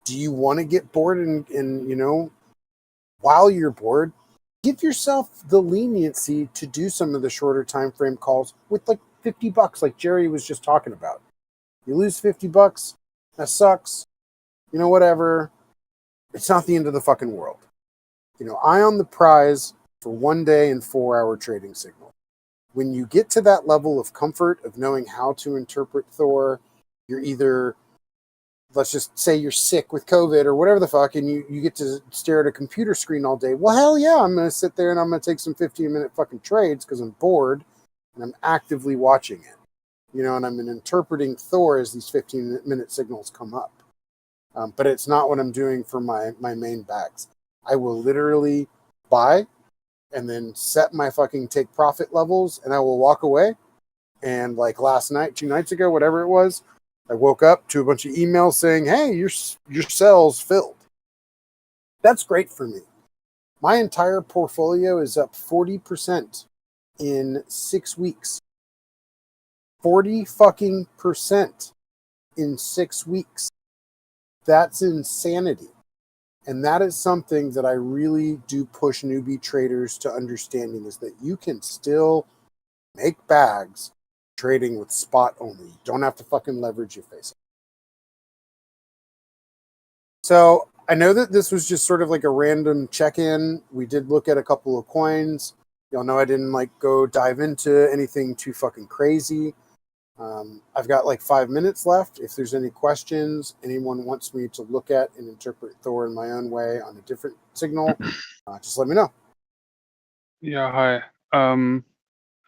Do you want to get bored and while you're bored, give yourself the leniency to do some of the shorter time frame calls with like $50 like Jerry was just talking about. You lose $50, that sucks. Whatever. It's not the end of the fucking world. Eye on the prize for 1 day and 4 hour trading signal. When you get to that level of comfort of knowing how to interpret Thor, you're either, let's just say you're sick with COVID or whatever the fuck, and you get to stare at a computer screen all day. Well, hell yeah, I'm going to sit there and I'm going to take some 15-minute fucking trades because I'm bored and I'm actively watching it. And I'm interpreting Thor as these 15-minute signals come up. But it's not what I'm doing for my main bags. I will literally buy and then set my fucking take profit levels, and I will walk away. And like last night, 2 nights ago, whatever it was, I woke up to a bunch of emails saying, hey, your cell's filled. That's great for me. My entire portfolio is up 40% in 6 weeks. 40 fucking percent in 6 weeks. That's insanity. And that is something that I really do push newbie traders to understanding is that you can still make bags trading with spot only. You don't have to fucking leverage your face. So I know that this was just sort of like a random check-in. We did look at a couple of coins. Y'all know I didn't go dive into anything too fucking crazy. I've got like 5 minutes left. If there's any questions, anyone wants me to look at and interpret Thor in my own way on a different signal, just let me know. Yeah, hi.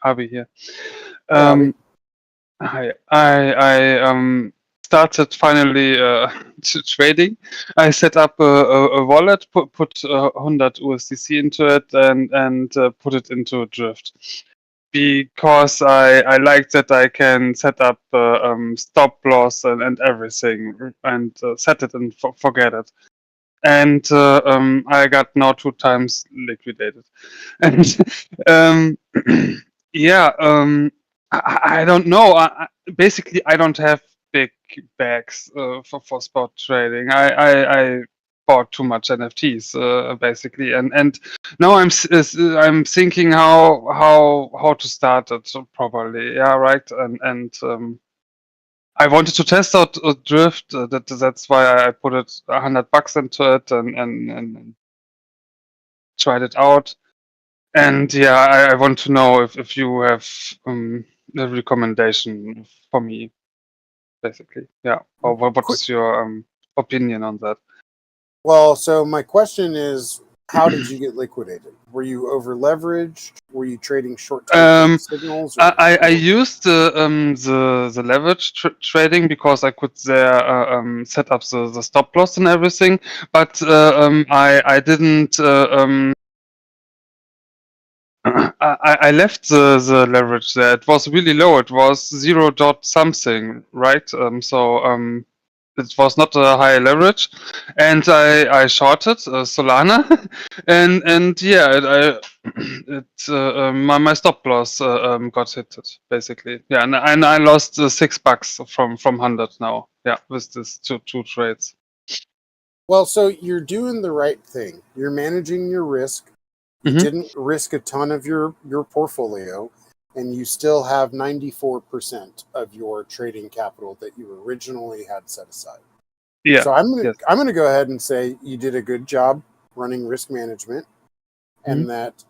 Avi here. Avi. Hi. I started finally trading. I set up a wallet, put 100 USDC into it, and put it into Drift. Because I like that I can set up stop loss and everything and set it and forget it. And I got now 2 times liquidated. And yeah, I don't know. Basically, I don't have big bags for spot trading. I bought too much NFTs basically, and now I'm thinking how to start it properly. Yeah, right. And I wanted to test out Drift. That's why I put it $100 into it and tried it out. And yeah, I want to know if you have a recommendation for me, basically. Yeah. Or what Quick- is your opinion on that? Well, so my question is, how did you get liquidated? Were you over leveraged? Were you trading short-term signals? Or, I used the leverage trading because I could there set up the stop loss and everything, but I didn't. I left the leverage there. It was really low. It was 0 dot something, right? It was not a high leverage, and I shorted Solana, and yeah, my stop loss got hit basically. Yeah, and I lost $6 from 100 now. Yeah, with this two trades. well, so you're doing the right thing. You're managing your risk. You Mhm. didn't risk a ton of your portfolio, and you still have 94% of your trading capital that you originally had set aside. Yeah. So Yes. I'm gonna go ahead and say you did a good job running risk management, and that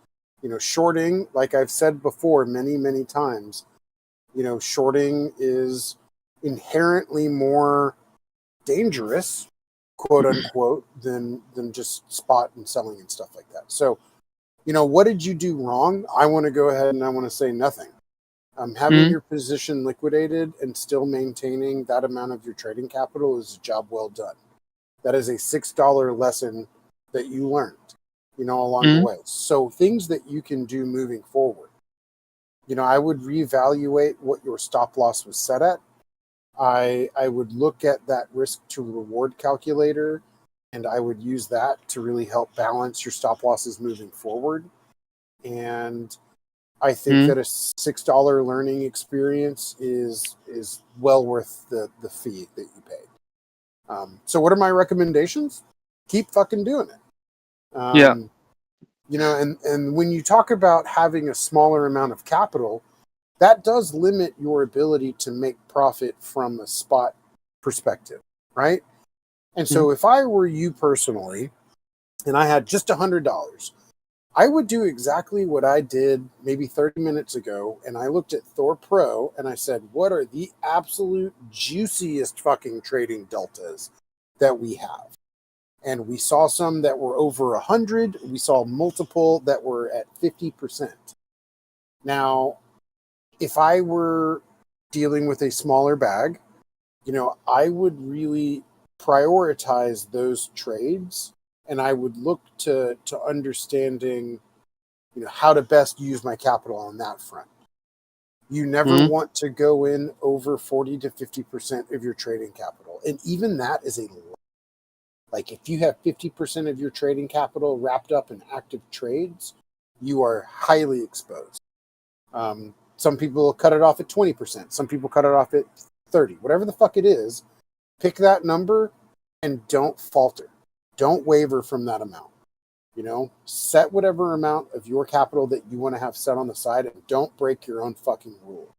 shorting, like I've said before many times, shorting is inherently more dangerous, quote unquote, than just spot and selling and stuff like that. So, what did you do wrong? I want to go ahead and I want to say nothing. Having your position liquidated and still maintaining that amount of your trading capital is a job well done. That is a $6 lesson that you learned, along the way. So things that you can do moving forward. I would reevaluate what your stop loss was set at. I would look at that risk to reward calculator, and I would use that to really help balance your stop losses moving forward. And I think that a $6 learning experience is well worth the fee that you paid. So what are my recommendations? Keep fucking doing it. Yeah. And when you talk about having a smaller amount of capital, that does limit your ability to make profit from a spot perspective, right? And so if I were you personally, and I had just $100, I would do exactly what I did maybe 30 minutes ago. And I looked at Thor Pro and I said, what are the absolute juiciest fucking trading deltas that we have? And we saw some that were over 100. We saw multiple that were at 50%. Now, if I were dealing with a smaller bag, I would really prioritize those trades, and I would look to understanding, how to best use my capital on that front. You never want to go in over 40 to 50% of your trading capital. And even that is a lot. Like if you have 50% of your trading capital wrapped up in active trades, you are highly exposed. Some people cut it off at 20%. Some people cut it off at 30. Whatever the fuck it is, pick that number and don't falter. Don't waver from that amount. Set whatever amount of your capital that you want to have set on the side and don't break your own fucking rule.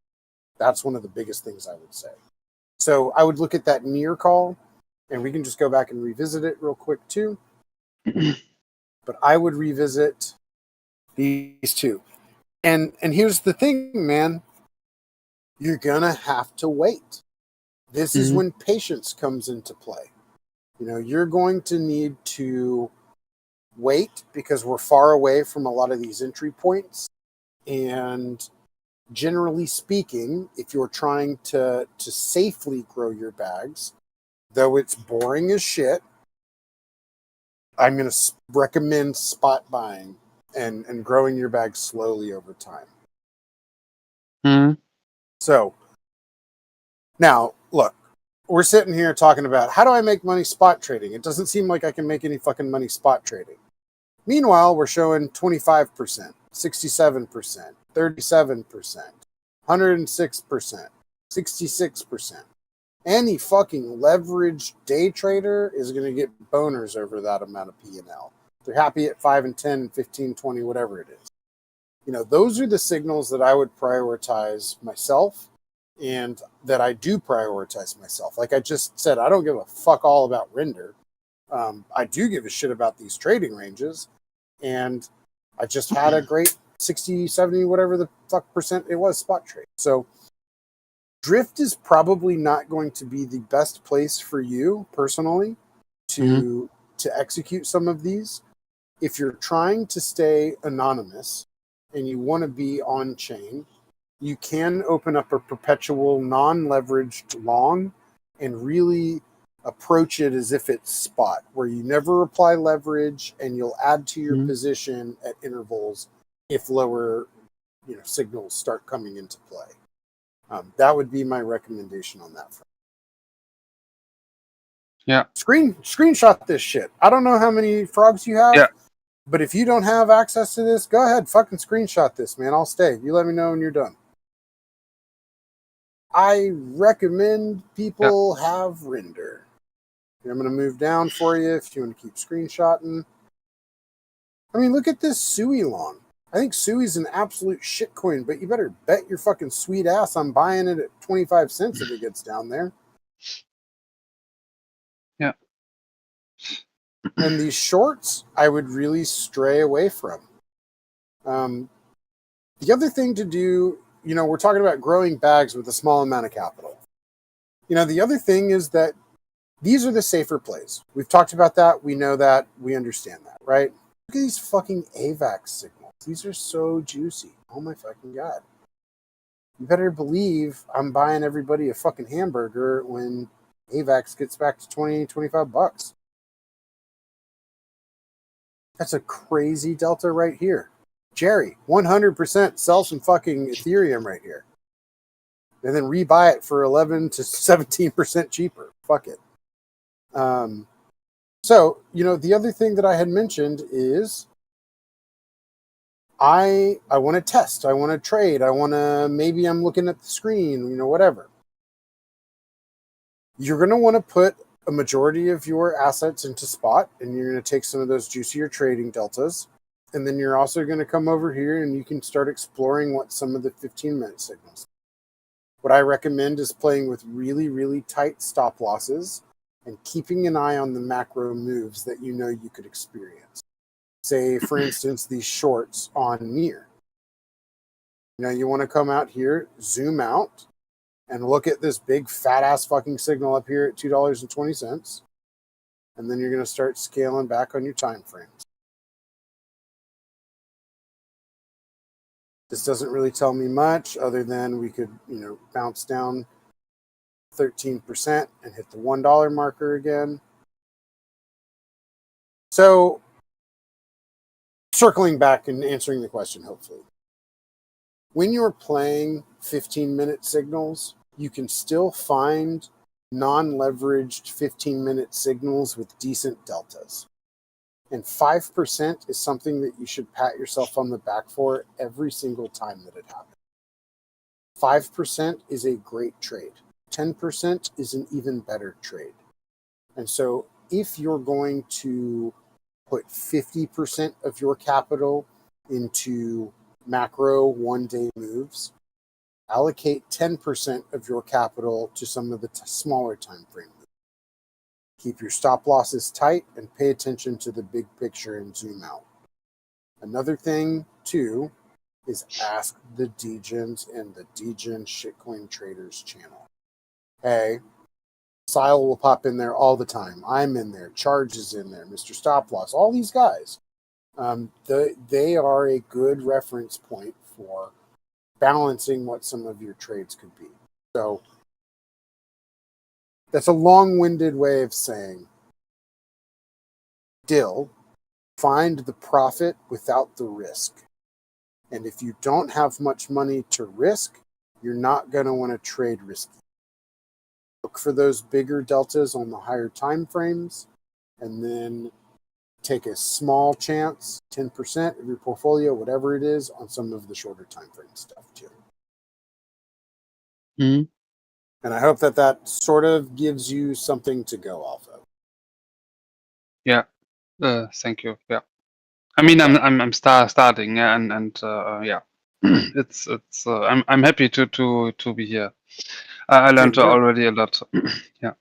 That's one of the biggest things I would say. So I would look at that near call, and we can just go back and revisit it real quick too. But I would revisit these two. And here's the thing, man. You're going to have to wait. This is when patience comes into play. You're going to need to wait because we're far away from a lot of these entry points. And generally speaking, if you're trying to safely grow your bags, though it's boring as shit, I'm going to recommend spot buying and growing your bags slowly over time. So now, look, we're sitting here talking about how do I make money spot trading? It doesn't seem like I can make any fucking money spot trading. Meanwhile, we're showing 25%, 67%, 37%, 106%, 66%. Any fucking leveraged day trader is going to get boners over that amount of P&L. They're happy at 5 and 10 and 15, 20, whatever it is. Those are the signals that I would prioritize myself and that I do prioritize myself. Like I just said, I don't give a fuck all about render. I do give a shit about these trading ranges. And I just had a great 60, 70, whatever the fuck percent it was spot trade. So Drift is probably not going to be the best place for you personally to execute some of these. If you're trying to stay anonymous and you want to be on chain, you can open up a perpetual non-leveraged long and really approach it as if it's spot, where you never apply leverage and you'll add to your position at intervals if lower signals start coming into play. That would be my recommendation on that front. Yeah. Screenshot this shit. I don't know how many frogs you have, but if you don't have access to this, go ahead, fucking screenshot this, man. I'll stay. You let me know when you're done. I recommend people have render. I'm going to move down for you if you want to keep screenshotting. I mean, look at this Sui long. I think Sui's an absolute shitcoin, but you better bet your fucking sweet ass I'm buying it at 25 cents if it gets down there. Yeah. And these shorts, I would really stray away from. The other thing to do, we're talking about growing bags with a small amount of capital. The other thing is that these are the safer plays. We've talked about that. We know that. We understand that, right? Look at these fucking AVAX signals. These are so juicy. Oh my fucking God. You better believe I'm buying everybody a fucking hamburger when AVAX gets back to 20, 25 bucks. That's a crazy delta right here. Jerry, 100% sell some fucking Ethereum right here. And then rebuy it for 11 to 17% cheaper. Fuck it. So, the other thing that I had mentioned is I want to test. I want to trade. maybe I'm looking at the screen, whatever. You're going to want to put a majority of your assets into spot, and you're going to take some of those juicier trading deltas. And then you're also going to come over here and you can start exploring what some of the 15-minute signals. What I recommend is playing with really, really tight stop losses and keeping an eye on the macro moves that you could experience. Say, for instance, these shorts on near. You want to come out here, zoom out, and look at this big fat-ass fucking signal up here at $2.20. And then you're going to start scaling back on your time frames. This doesn't really tell me much other than we could, bounce down 13% and hit the $1 marker again. So, circling back and answering the question, hopefully. When you're playing 15-minute signals, you can still find non-leveraged 15-minute signals with decent deltas. And 5% is something that you should pat yourself on the back for every single time that it happens. 5% is a great trade. 10% is an even better trade. And so if you're going to put 50% of your capital into macro one-day moves, allocate 10% of your capital to some of the smaller time frame moves. Keep your stop losses tight and pay attention to the big picture and zoom out. Another thing, too, is ask the Degens and the Degen Shitcoin Traders channel. Hey, Sile will pop in there all the time. I'm in there. Charge is in there. Mr. Stop Loss. All these guys. They are a good reference point for balancing what some of your trades could be. So that's a long-winded way of saying, Dill, find the profit without the risk. And if you don't have much money to risk, you're not going to want to trade risky. Look for those bigger deltas on the higher time frames, and then take a small chance, 10% of your portfolio, whatever it is, on some of the shorter time frame stuff too. Mm-hmm. And I hope that sort of gives you something to go off of. Yeah. Thank you. Yeah. I mean, I'm starting, yeah, and yeah, it's I'm happy to be here. I learned already a lot. Yeah.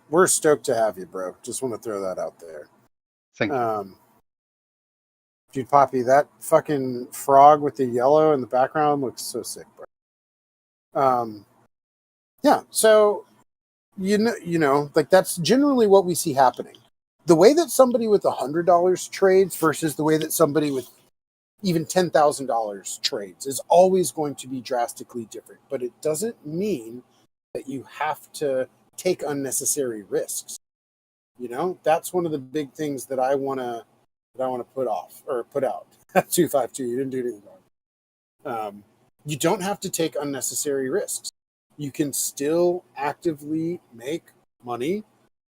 We're stoked to have you, bro. Just want to throw that out there. Thank you. Dude, Poppy, that fucking frog with the yellow in the background looks so sick, bro. Yeah. So you know, like that's generally what we see happening. The way that somebody with $100 trades versus the way that somebody with even $10,000 trades is always going to be drastically different. But it doesn't mean that you have to take unnecessary risks. You know, that's one of the big things that I want to put out. 252. You didn't do anything wrong. You don't have to take unnecessary risks. You can still actively make money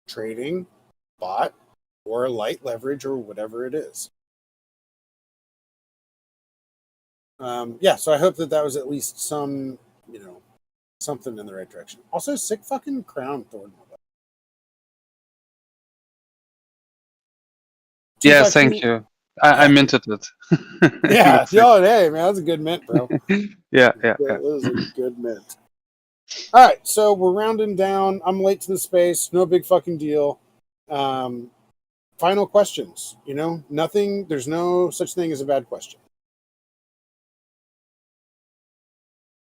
trading bot or light leverage or whatever it is. So I hope that was at least some, something in the right direction. Also, sick fucking crown, Thornton. Yeah, thank you. I minted it. Yeah, yo, hey man, that's a good mint, bro. Yeah. That was a good mint. All right, so we're rounding down. I'm late to the space. No big fucking deal. Final questions. Nothing. There's no such thing as a bad question.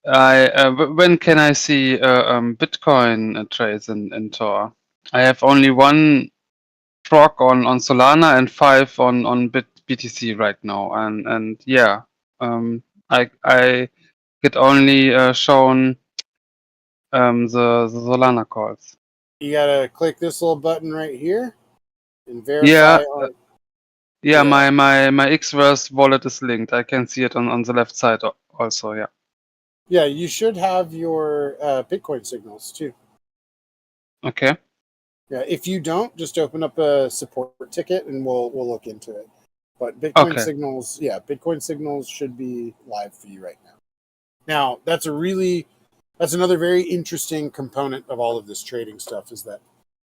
When can I see Bitcoin trades in Tor? I have only one frog on Solana and 5 on BTC right now, and yeah, I get only shown the Solana calls. You gotta click this little button right here and verify. Yeah, my Xverse wallet is linked. I can see it on the left side also. Yeah. Yeah, you should have your Bitcoin signals too. Okay. Yeah, if you don't, just open up a support ticket and we'll look into it. But Bitcoin signals, Bitcoin signals should be live for you right now. Now, that's another very interesting component of all of this trading stuff is that,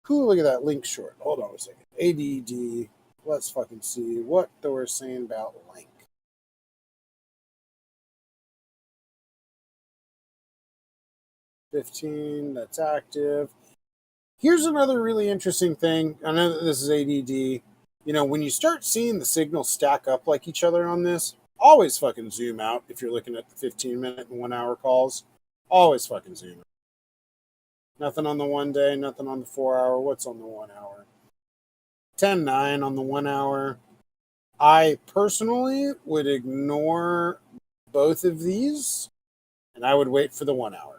cool, look at that link short. Hold on a second. ADD, let's fucking see what we're saying about link. $15, that's active. Here's another really interesting thing. I know that this is ADD. When you start seeing the signals stack up like each other on this, always fucking zoom out if you're looking at the 15-minute and 1 hour calls. Always fucking zoom out. Nothing on the 1 day, nothing on the 4 hour. What's on the 1 hour? 10-9 on the 1 hour. I personally would ignore both of these and I would wait for the 1 hour.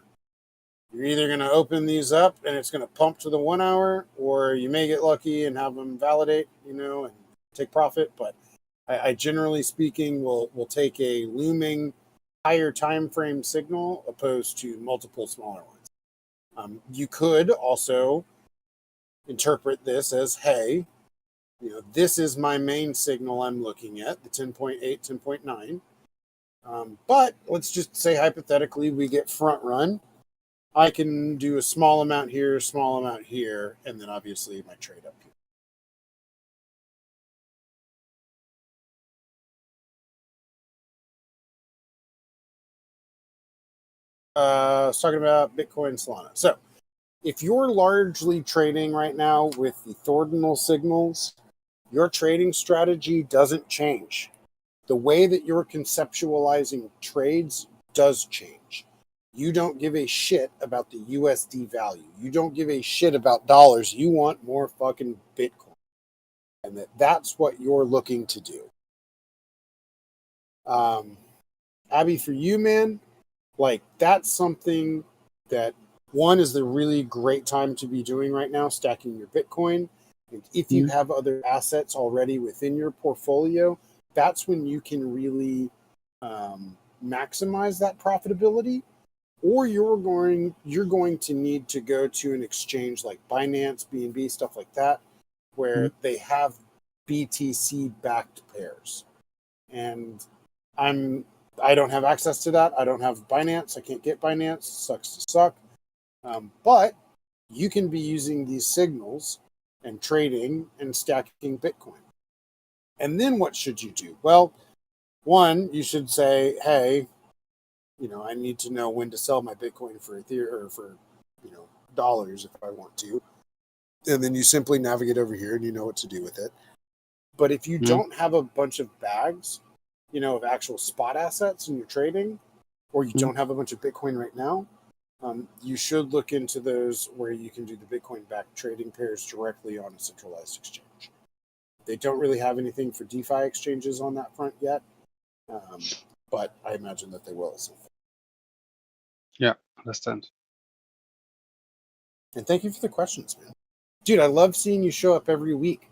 You're either going to open these up and it's going to pump to the 1 hour, or you may get lucky and have them validate, and take profit. But I generally speaking will take a looming higher time frame signal opposed to multiple smaller ones. You could also interpret this as, hey, this is my main signal I'm looking at, the 10.8, 10.9. But let's just say hypothetically we get front run. I can do a small amount here, and then obviously my trade up here. I was talking about Bitcoin Solana. So if you're largely trading right now with the ordinal signals, your trading strategy doesn't change. The way that you're conceptualizing trades does change. You don't give a shit about the USD value. You don't give a shit about dollars. You want more fucking Bitcoin. And that's what you're looking to do. Abby, for you, man, like that's something that one is the really great time to be doing right now, stacking your Bitcoin. And if you have other assets already within your portfolio, that's when you can really maximize that profitability. Or you're going to need to go to an exchange like Binance, BNB, stuff like that, where they have BTC backed pairs. And I don't have access to that. I don't have Binance. I can't get Binance. Sucks to suck. But you can be using these signals and trading and stacking Bitcoin. And then what should you do? Well, one, you should say, hey, I need to know when to sell my Bitcoin for Ethereum or for, dollars if I want to. And then you simply navigate over here and you know what to do with it. But if you don't have a bunch of bags, of actual spot assets in your trading, or you don't have a bunch of Bitcoin right now, You should look into those where you can do the Bitcoin-backed trading pairs directly on a centralized exchange. They don't really have anything for DeFi exchanges on that front yet, but I imagine that they will at some point. Yeah, understand. And thank you for the questions, man. Dude, I love seeing you show up every week.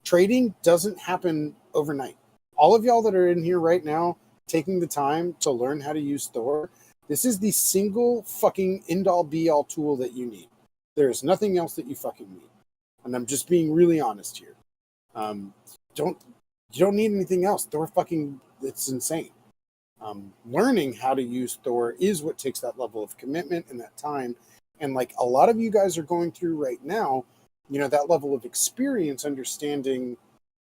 Trading doesn't happen overnight. All of y'all that are in here right now taking the time to learn how to use Thor, this is the single fucking end-all be-all tool that you need. There is nothing else that you fucking need. And I'm just being really honest here. You don't need anything else. Thor fucking, it's insane. Learning how to use Thor is what takes that level of commitment and that time. And like a lot of you guys are going through right now, you know, that level of experience, understanding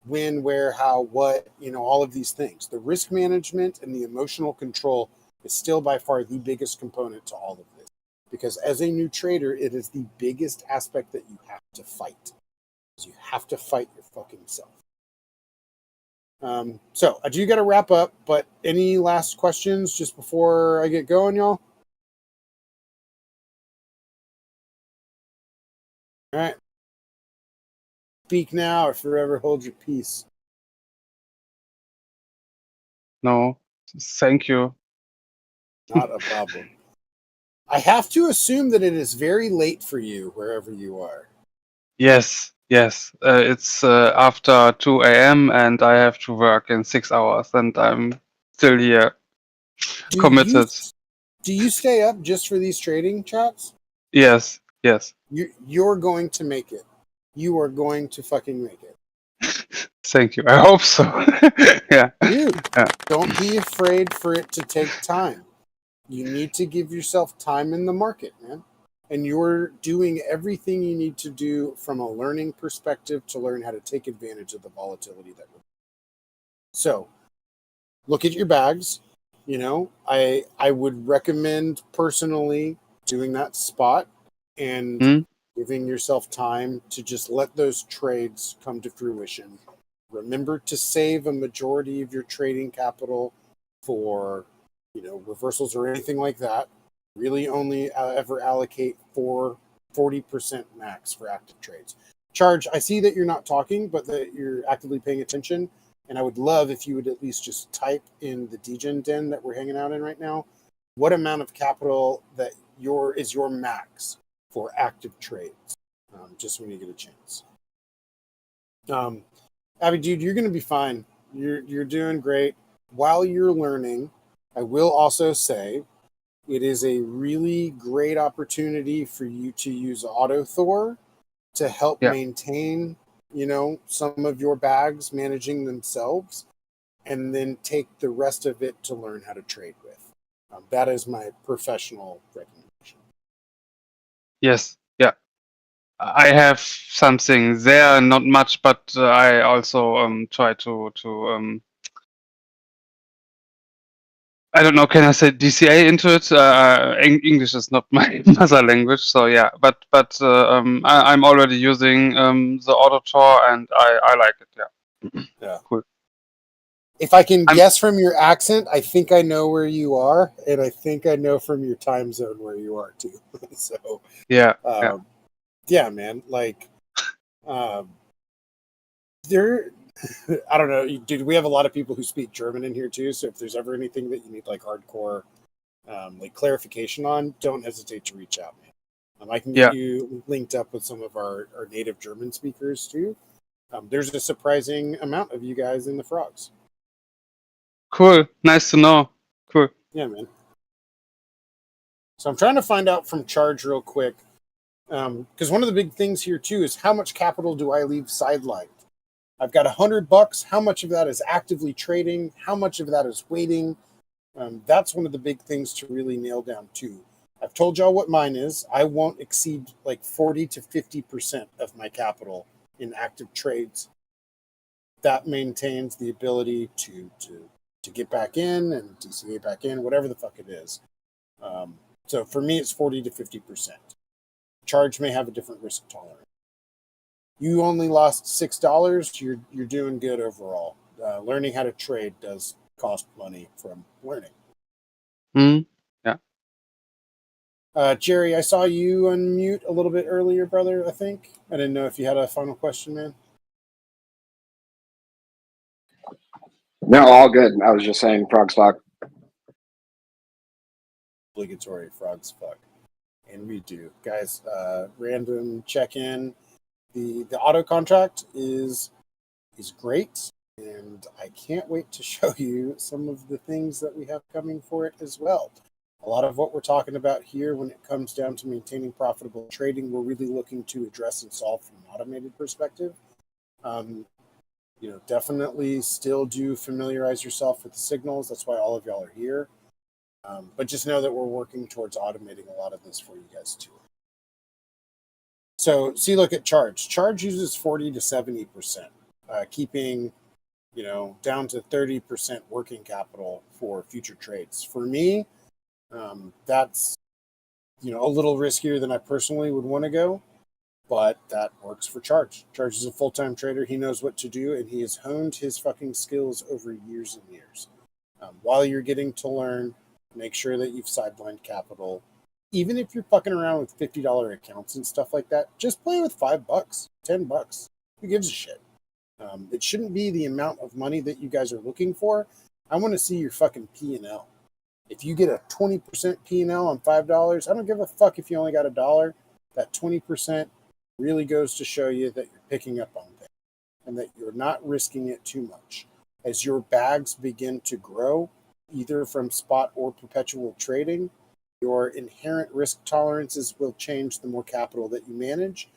when, where, how, what, you know, all of these things. The risk management and the emotional control is still by far the biggest component to all of this. Because as a new trader, it is the biggest aspect that you have to fight. You have to fight your fucking self. So I do got to wrap up, but any last questions just before I get going, y'all? All right. Speak now or forever hold your peace. No, thank you. Not a problem. I have to assume that it is very late for you wherever you are. Yes, yes. It's after 2 a.m. and I have to work in 6 hours, and I'm still here, committed. Do you stay up just for these trading chats? Yes, yes. You're going to make it. You are going to fucking make it. Thank you. I hope so. Yeah. Dude, Yeah. don't be afraid for it to take time. You need to give yourself time in the market, man. And you're doing everything you need to do from a learning perspective to learn how to take advantage of the volatility that we're. So, look at your bags. You know, I would recommend personally doing that spot and giving yourself time to just let those trades come to fruition. Remember to save a majority of your trading capital for, you know, reversals or anything like that. Really only ever allocate 40% max for active trades. Charge, I see that you're not talking, but that you're actively paying attention. And I would love if you would at least just type in the Degen Den that we're hanging out in right now, what amount of capital that is your max for active trades, just when you get a chance. Abby, dude, you're going to be fine. You're doing great. While you're learning, I will also say it is a really great opportunity for you to use AutoThor to help maintain, you know, some of your bags managing themselves, and then take the rest of it to learn how to trade with. That is my professional recommendation. Yes. Yeah. I have something there, not much, but I also try to I don't know. Can I say DCA into it? English is not my mother language, so yeah. But I'm already using the AutoTor, and I like it. Yeah. Yeah. Cool. If I can guess from your accent, I think I know where you are, and I think I know from your time zone where you are too. So yeah, yeah, man. Like, there. I don't know, dude. We have a lot of people who speak German in here too. So if there's ever anything that you need like hardcore, like clarification on, don't hesitate to reach out, man. I can get you linked up with some of our native German speakers too. There's a surprising amount of you guys in the frogs. Cool. Nice to know. Cool. Yeah, man. So I'm trying to find out from Charge real quick, because one of the big things here too is how much capital do I leave sidelined? I've got $100. How much of that is actively trading? How much of that is waiting? That's one of the big things to really nail down too. I've told y'all what mine is. I won't exceed like 40 to 50% of my capital in active trades. That maintains the ability to get back in and DCA back in, whatever the fuck it is. So for me, it's 40 to 50%. Charge may have a different risk tolerance. You only lost $6. You're doing good overall. Learning how to trade does cost money from learning. Yeah. Jerry, I saw you unmute a little bit earlier, brother, I think. I didn't know if you had a final question, man. No, all good. I was just saying frogs fuck. Obligatory frogs fuck. And we do. Guys, random check-in. The auto contract is great, and I can't wait to show you some of the things that we have coming for it as well. A lot of what we're talking about here when it comes down to maintaining profitable trading, we're really looking to address and solve from an automated perspective. Definitely still do familiarize yourself with the signals. That's why all of y'all are here. But just know that we're working towards automating a lot of this for you guys too. So see, look at Charge. Charge uses 40 to 70%, keeping, down to 30% working capital for future trades. For me, that's, a little riskier than I personally would want to go, but that works for Charge. Charge is a full-time trader. He knows what to do, and he has honed his fucking skills over years and years. While you're getting to learn, make sure that you've sidelined capital. Even if you're fucking around with $50 accounts and stuff like that, just play with $5, $10. Who gives a shit? It shouldn't be the amount of money that you guys are looking for. I want to see your fucking P&L. If you get a 20% P&L on $5, I don't give a fuck if you only got $1. That 20% really goes to show you that you're picking up on things and that you're not risking it too much. As your bags begin to grow, either from spot or perpetual trading, your inherent risk tolerances will change the more capital that you manage.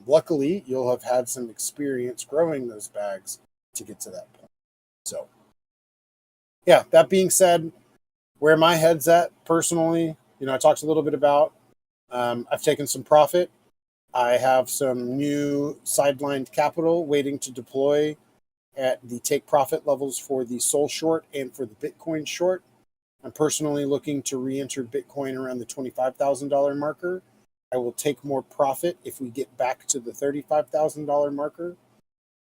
Luckily, you'll have had some experience growing those bags to get to that point. So, yeah, that being said, where my head's at personally, I talked a little bit about, I've taken some profit. I have some new sidelined capital waiting to deploy at the take profit levels for the Sol short and for the Bitcoin short. I'm personally looking to re-enter Bitcoin around the $25,000 marker. I will take more profit if we get back to the $35,000 marker,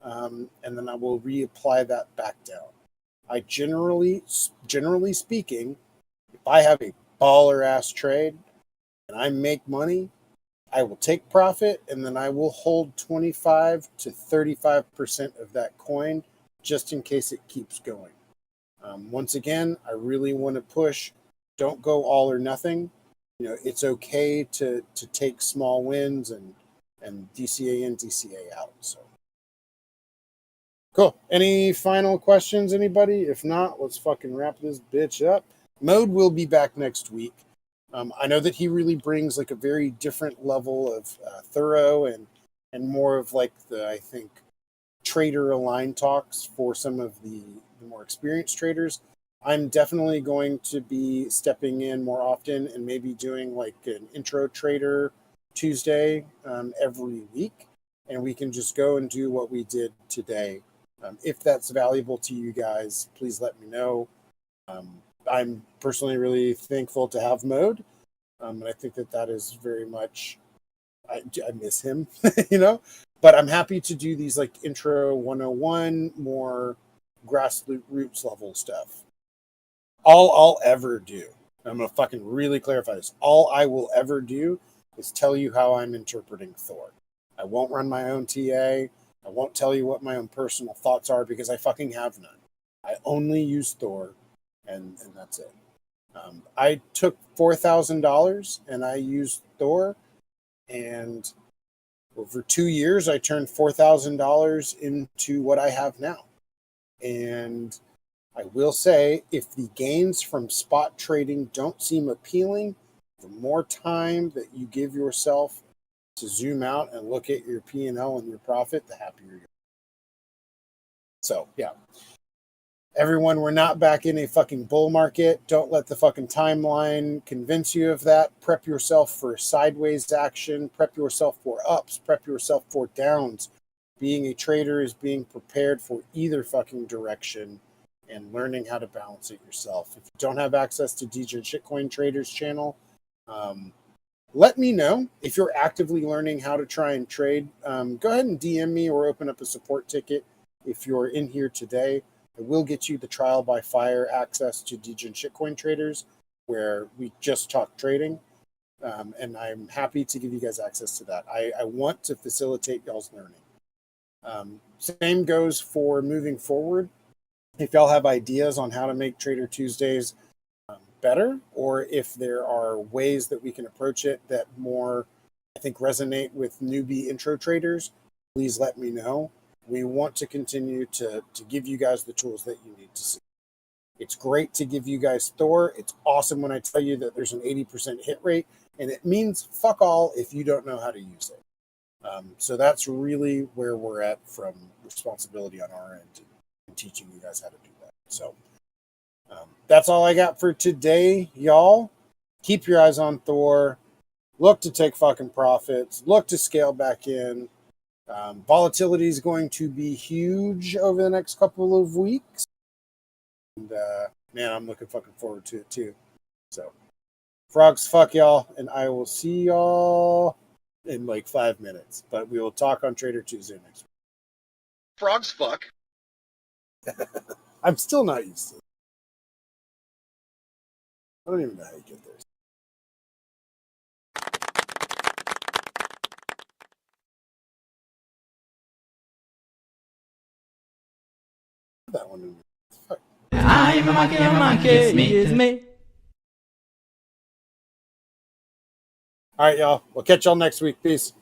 and then I will reapply that back down. I generally speaking, if I have a baller ass trade and I make money, I will take profit and then I will hold 25 to 35% of that coin just in case it keeps going. Once again, I really want to push, don't go all or nothing. It's okay to take small wins and DCA in, DCA out. So cool. Any final questions, anybody? If not, let's fucking wrap this bitch up. Mode will be back next week. I know that he really brings like a very different level of thorough and more of like the, I think, trader aligned talks for some of the more experienced traders. I'm definitely going to be stepping in more often and maybe doing like an intro trader Tuesday every week. And we can just go and do what we did today. If that's valuable to you guys, please let me know. I'm personally really thankful to have Mode. And I think that is very much, I miss him, but I'm happy to do these like intro 101, more grassroots level stuff. All I'll ever do, I'm going to fucking really clarify this. All I will ever do is tell you how I'm interpreting Thor. I won't run my own TA. I won't tell you what my own personal thoughts are because I fucking have none. I only use Thor, and that's it. I took $4,000 and I used Thor, and over 2 years, I turned $4,000 into what I have now. And I will say, if the gains from spot trading don't seem appealing, the more time that you give yourself to zoom out and look at your P&L and your profit, the happier you're. So, yeah. Everyone, we're not back in a fucking bull market. Don't let the fucking timeline convince you of that. Prep yourself for sideways action. Prep yourself for ups. Prep yourself for downs. Being a trader is being prepared for either fucking direction and learning how to balance it yourself. If you don't have access to DJ Shitcoin Traders channel, let me know. If you're actively learning how to try and trade, go ahead and DM me or open up a support ticket if you're in here today. It will get you the trial by fire access to DJ Shitcoin Traders, where we just talk trading. And I'm happy to give you guys access to that. I want to facilitate y'all's learning. Same goes for moving forward. If y'all have ideas on how to make Trader Tuesdays better, or if there are ways that we can approach it that more, I think, resonate with newbie intro traders, please let me know. We want to continue to give you guys the tools that you need to see. It's great to give you guys Thor. It's awesome when I tell you that there's an 80% hit rate, and it means fuck all if you don't know how to use it. So that's really where we're at from responsibility on our end and teaching you guys how to do that. So that's all I got for today, y'all. Keep your eyes on Thor. Look to take fucking profits. Look to scale back in. Volatility is going to be huge over the next couple of weeks. And man, I'm looking fucking forward to it too. So, frogs, fuck y'all. And I will see y'all in like 5 minutes. But we will talk on Trader Tuesday next week. Frogs, fuck. I'm still not used to it. I don't even know how you get there. That one in fuck. I'm a monkey, it's me. All right, y'all. We'll catch y'all next week. Peace.